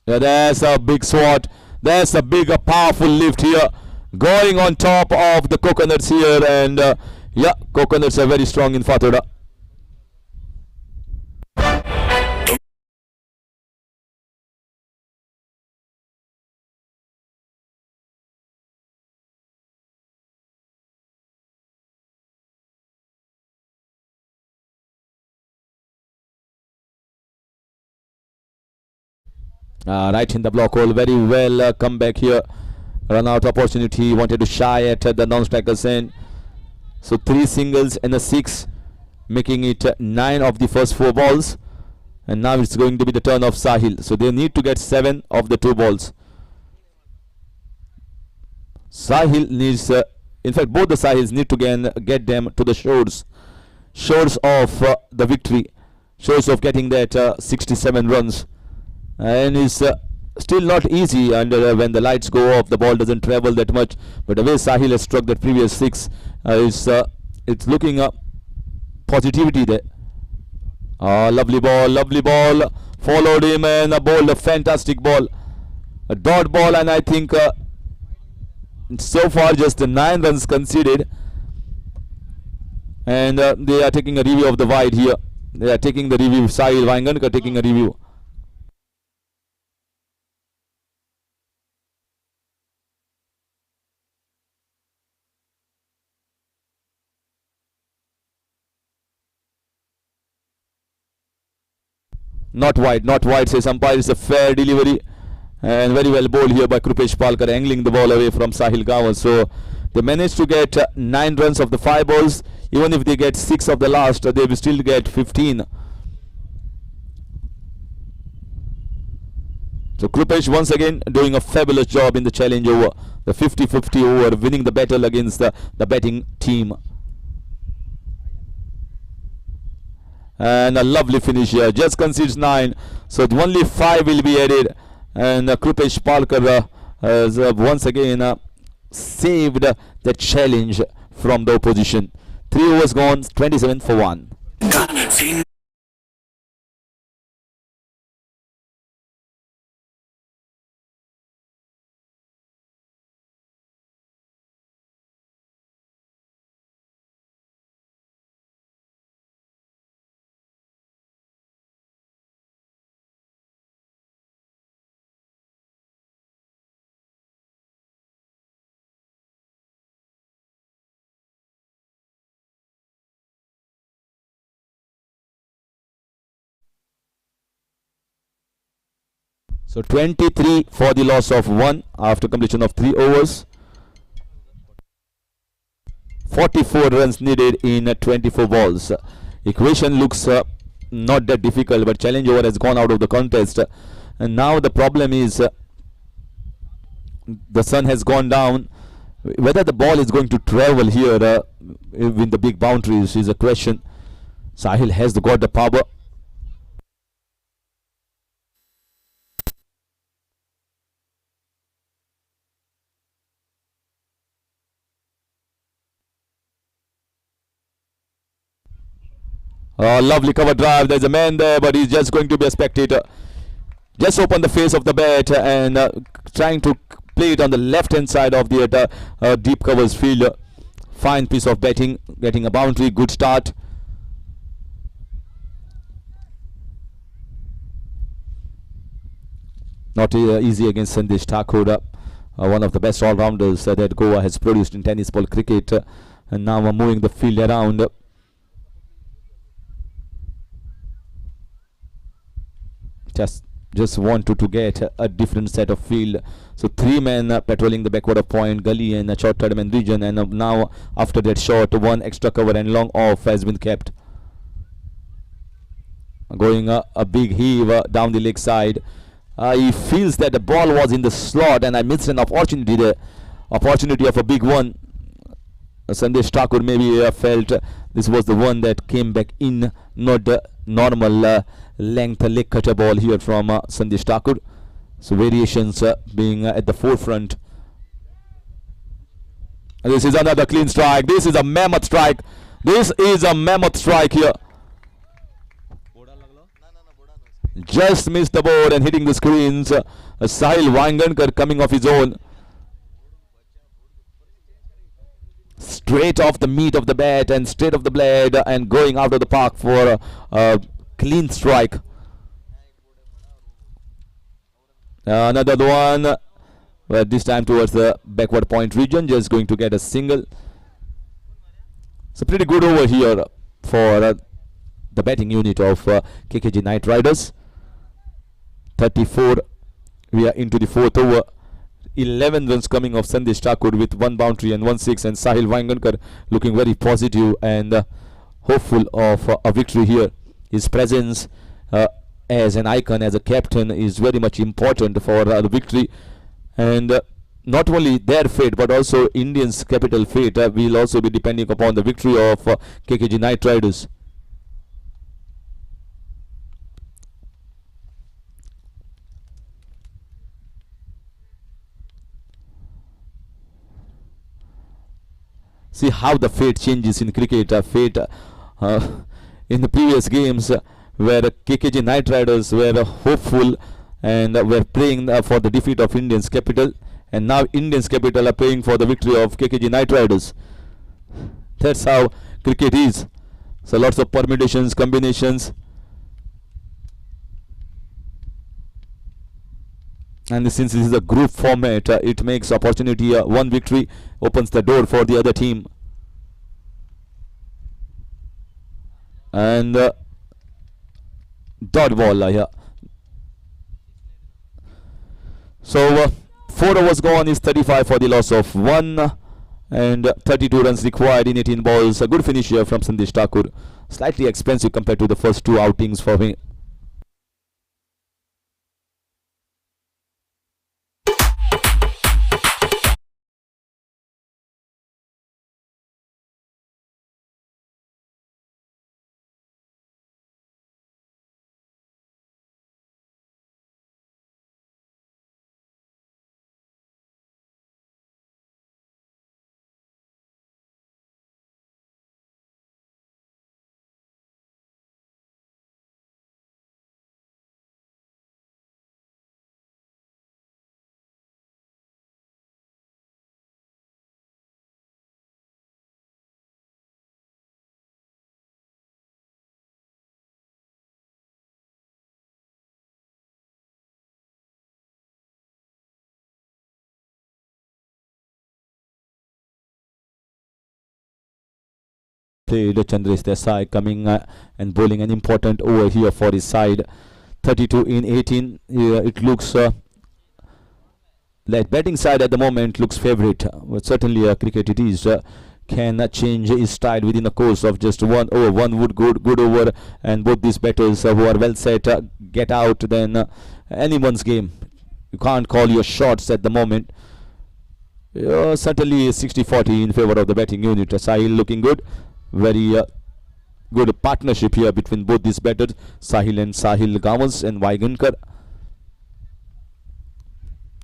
Yeah, there's a big swat. There's a big, powerful lift here, going on top of the coconuts here, and yeah, coconuts are very strong in Fathoda. Right in the block hole, very well come back here. Run out opportunity, wanted to shy at the non-striker's end. So 3 singles and a 6, making it 9 of the first 4 balls. And now it's going to be the turn of Sahil. So they need to get 7 of the 2 balls. Sahil needs, in fact both the Sahils need to get them to the shores of the victory. Shores of getting that 67 runs. And it's still not easy under when the lights go off, the ball doesn't travel that much, but the way Sahil has struck that previous 6 it's looking up positivity there. Lovely ball, followed him and bowled a fantastic ball, a dot ball, and I think so far just 9 runs conceded, and they are taking a review of the wide here. They are taking the review. Sahil Wangankar taking a review. Not wide, says umpire. It's a fair delivery and very well bowled here by Krupesh Palkar, angling the ball away from Sahil Gawan. So they managed to get 9 runs of the 5 balls. Even if they get 6 of the last, they will still get 15 So Krupesh once again doing a fabulous job in the challenge over, the 50-50 over, winning the battle against the batting team. And a lovely finish here, just concedes 9, so only 5 will be added, and Krupesh Palkar has once again saved the challenge from the opposition. 3 overs gone, 27 for 1. So 23 for the loss of 1 after completion of 3 overs. 44 runs needed in 24 balls. Equation looks not that difficult, but challenge over has gone out of the contest. And now the problem is the sun has gone down. Whether the ball is going to travel here with the big boundaries is a question. Sahil has got the power. Lovely cover drive. There's a man there, but he's just going to be a spectator. Just open the face of the bat and trying to play it on the left hand side of the deep covers field. Fine piece of batting, getting a boundary. Good start. Not easy against Sandesh Thakur, one of the best all-rounders that Goa has produced in tennis ball cricket. And now moving the field around. Just wanted to get a different set of field. So 3 men patrolling the backward of point, gully and a short tournament region, and now after that shot, 1 extra cover and long off has been kept. Going a big heave down the leg side. He feels that the ball was in the slot and I missed an opportunity there. Opportunity of a big one. Sandesh Thakur maybe felt this was the one that came back in, not the normal length leg cutter ball here from Sandesh Thakur. So variations being at the forefront. And this is another clean strike. This is a mammoth strike. This is a mammoth strike here. Just missed the board and hitting the screens. Sahil Wangankar coming off his own. Straight off the meat of the bat and straight off the blade and going out of the park for a clean strike. Another one, but this time towards the backward point region, just going to get a single. It's a pretty good over here for the batting unit of KKG Knight Riders. 34, we are into the 4th over. 11 runs coming off Sandesh Thakur with 1 boundary and 1 6, and Sahil Wangankar looking very positive and hopeful of a victory here. His presence as an icon, as a captain, is very much important for the victory, and not only their fate but also Indians' capital fate will also be depending upon the victory of KKG Knight Riders. See how the fate changes in cricket. Fate in the previous games where KKG Knight Riders were hopeful and were praying for the defeat of Indians' capital, and now Indians' capital are praying for the victory of KKG Knight Riders. That's how cricket is. So lots of permutations, combinations. And since this is a group format, it makes opportunity. One victory opens the door for the other team. And dot ball here. So 4 overs gone is 35 for the loss of 1, and 32 runs required in 18 balls. A good finish here from Sandesh Thakur. Slightly expensive compared to the first 2 outings for him. played. Chandresh Desai coming and bowling an important over here for his side. 32 in 18. It looks like batting side at the moment looks favourite. But certainly cricket it is. Can change his tide within the course of just one over. One would good over, and both these batters who are well set get out. Then anyone's game. You can't call your shots at the moment. Certainly 60-40 in favour of the batting unit. Sahil looking good. Very good partnership here between both these batters, Sahil Gawans and Waigankar.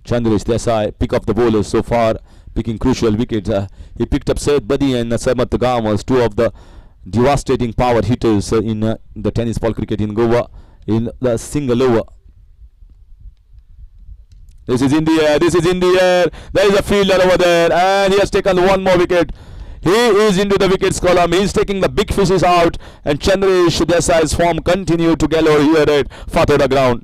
Chandresh Desai pick up the bowlers so far, picking crucial wickets. He picked up Syed Badi and Samat Gawans, two of the devastating power hitters in the tennis ball cricket in Goa in the single over. This is in the air. There is a fielder over there, and he has taken one more wicket. He is into the wickets column. He is taking the big fishes out, and Chandresh Desai's form continue to galore here at Fathoda ground.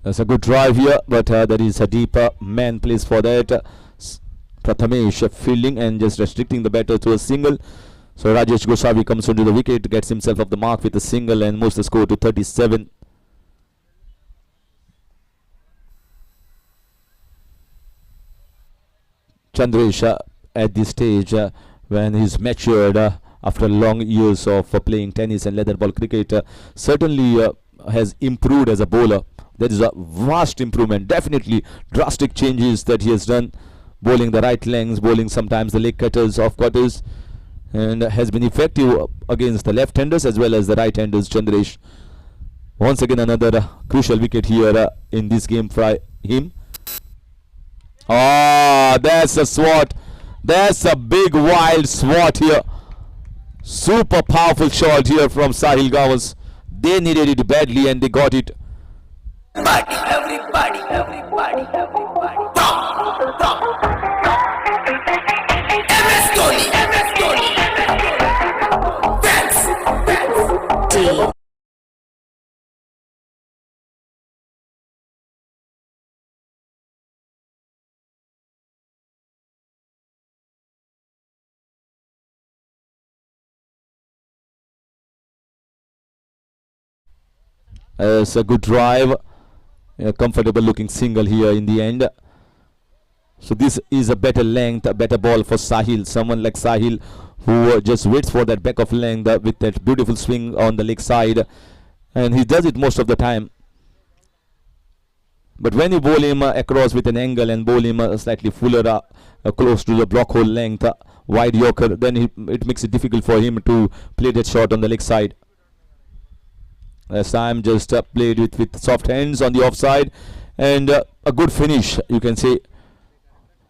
That's a good drive here, but there is a deeper man place for that. Prathamesh fielding and just restricting the batter to a single. So Rajesh Goshavi comes onto the wicket, gets himself off the mark with a single and moves the score to 37. Chandresh at this stage, when he's matured after long years of playing tennis and leather ball cricket, certainly has improved as a bowler. There is a vast improvement, definitely drastic changes that he has done, bowling the right lengths, bowling sometimes the leg cutters, off cutters, and has been effective against the left-handers as well as the right-handers. Chandresh, once again another crucial wicket here in this game for him. Oh, that's a swat. That's a big wild swat here. Super powerful shot here from Sahil Gawans. They needed it badly and they got it. Everybody. MS Dhoni. Fans. It's a good drive. A comfortable looking single here in the end. So this is a better length, a better ball for Sahil. Someone like Sahil who just waits for that back of length with that beautiful swing on the leg side, and he does it most of the time. But when you bowl him across with an angle and bowl him slightly fuller close to the block hole length, wide Yorker, then it makes it difficult for him to play that shot on the leg side. Sam just played with soft hands on the offside, and a good finish, you can say,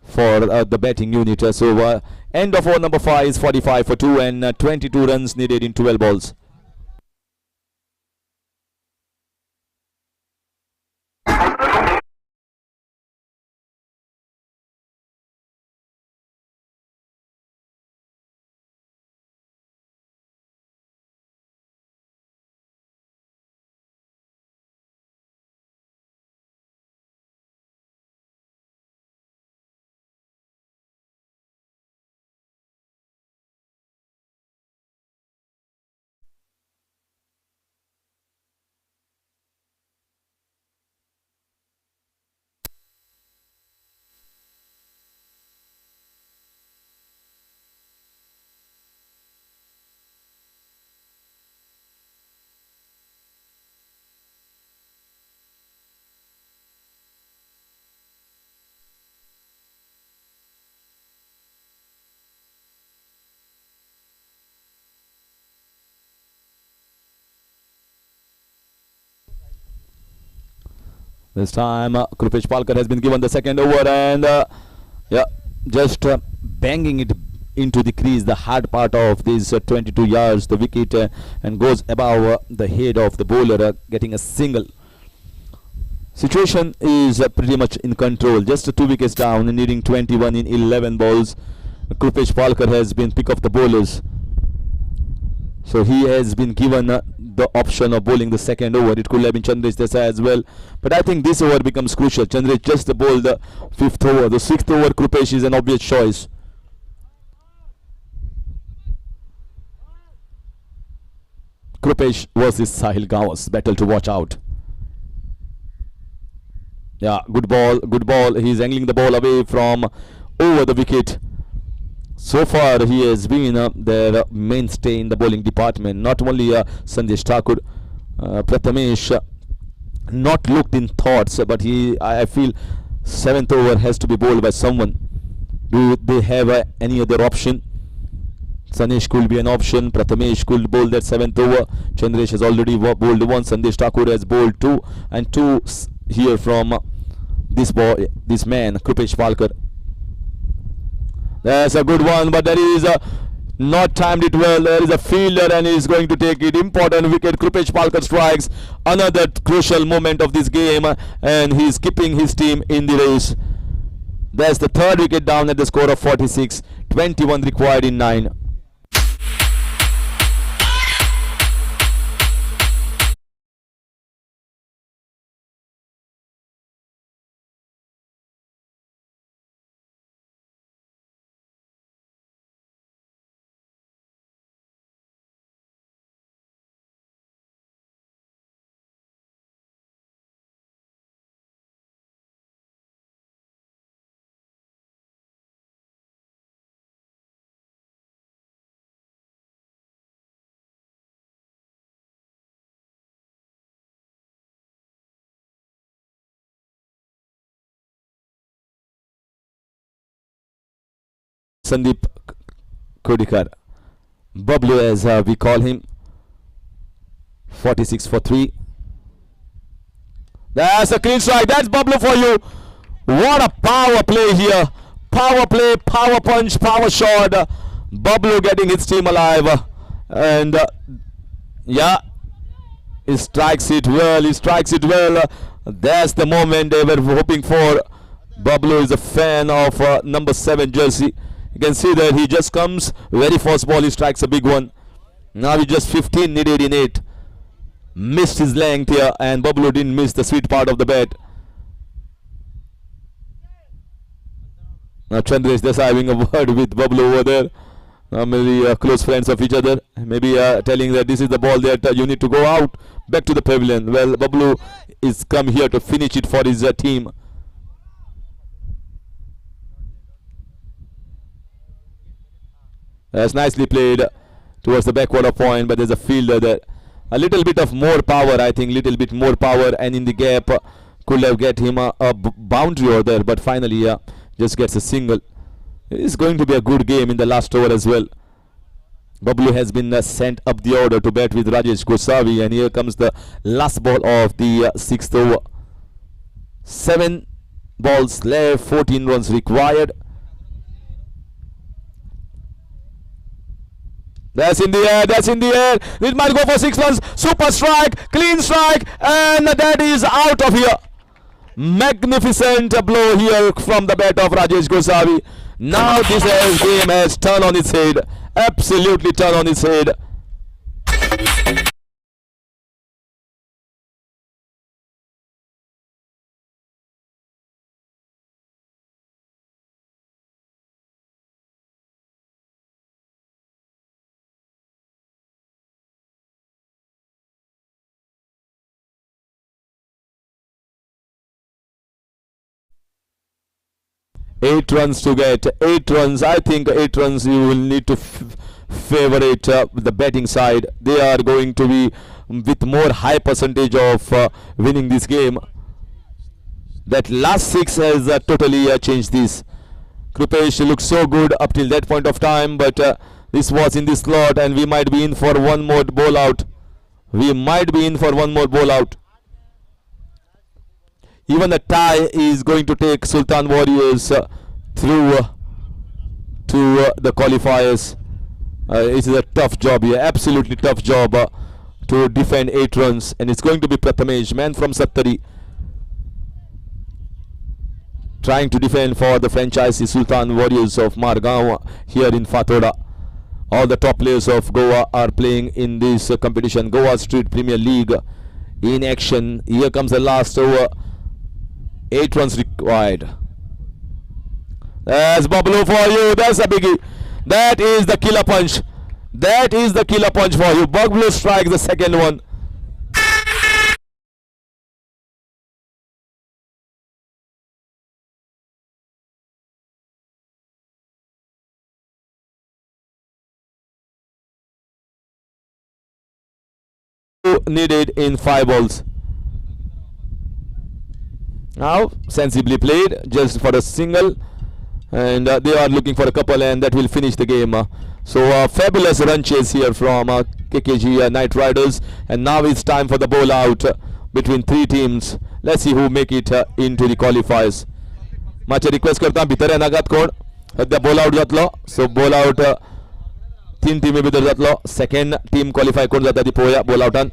for the batting unit. So end of over number 5 is 45 for 2 and 22 runs needed in 12 balls. This time Krupesh Palkar has been given the second over, and yeah, just banging it into the crease, the hard part of these 22 yards, the wicket, and goes above the head of the bowler, getting a single. Situation is pretty much in control. Just 2 wickets down, needing 21 in 11 balls. Krupesh Palkar has been pick of the bowlers, so he has been given the option of bowling the second over. It could have been Chandresh Desai as well, but I think this over becomes crucial. Chandresh just bowled the 5th over. The 6th over, Krupesh is an obvious choice. Krupesh versus Sahil Gawas, battle to watch out. Yeah, good ball, good ball. He's angling the ball away from over the wicket. So far, he has been their mainstay in the bowling department. Not only Sandesh Thakur, Prathamesh not looked in thoughts, but I feel 7th over has to be bowled by someone. Do they have any other option? Sanesh could be an option. Prathamesh could bowl that 7th over. Chandresh has already bowled one. Sandesh Thakur has bowled 2, and 2 here from this man, Krupesh Palkar. That's a good one, but there is not timed it well. There is a fielder, and he is going to take it. Important wicket. Krupesh Palkar strikes another crucial moment of this game, and he is keeping his team in the race. That's the 3rd wicket down at the score of 46. 21 required in 9. Sandeep Kodikar, Bablu as we call him. 46 for 3. That's a clean strike. That's Bablu for you. What a power play here. Power play, power punch, power shot. Bablu getting his team alive. And yeah, he strikes it well. He strikes it well. That's the moment they were hoping for. Bablu is a fan of number 7 jersey. You can see that he just comes, very first ball he strikes a big one. Now he just 15 needed in 8. Missed his length here, and Bablu didn't miss the sweet part of the bat. Now Chandresh Desai having a word with Bablu over there. Normally close friends of each other. Maybe telling that this is the ball that you need to go out, back to the pavilion. Well, Bablu is come here to finish it for his team. That's nicely played towards the backwater point, but there's a fielder there. A little bit of more power, I think, little bit more power, and in the gap could have get him a boundary over there, but finally just gets a single. It's going to be a good game in the last over as well. Bablu has been sent up the order to bat with Rajesh Gosavi, and here comes the last ball of the 6th over. 7 balls left, 14 runs required. That's in the air, that's in the air. It might go for 6 runs. Super strike, clean strike, and that is out of here. Magnificent blow here from the bat of Rajesh Gosavi. Now this game has turned on its head. Absolutely turned on its head. Eight runs to get. 8 runs. I think 8 runs you will need to favorite the batting side. They are going to be with more high percentage of winning this game. That last 6 has totally changed this. Krupesh looks so good up till that point of time, but this was in this slot, and we might be in for one more bowl out. We might be in for one more bowl out. even a tie is going to take Sultan Warriors through to the qualifiers. It is a tough job here, absolutely tough job to defend 8 runs, and it's going to be Prathamesh, man from Sattari, trying to defend for the franchise Sultan Warriors of Margaon here in Fatoda. All the top players of Goa are playing in this competition. Goa Street Premier League in action. Here comes the last over. 8 runs required. That's Bablu for you. That's a biggie. That is the killer punch. That is the killer punch for you. Bablu strikes the second one. Needed in 5 balls. Now sensibly played just for a single, and they are looking for a couple, and that will finish the game. So fabulous run chase here from KKG Knight Riders, and now it's time for the bowl out between 3 teams. Let's see who make it into the qualifiers. माचे request करता भितर येनाकात कोण सध्या बोल out जातलो. सो बोल out 3 टीमी भितर जातलो. सेकंड टीम क्वालिफाय कोण जाता ती पळोवया बोल आउटान.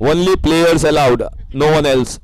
Only players allowed, no one else.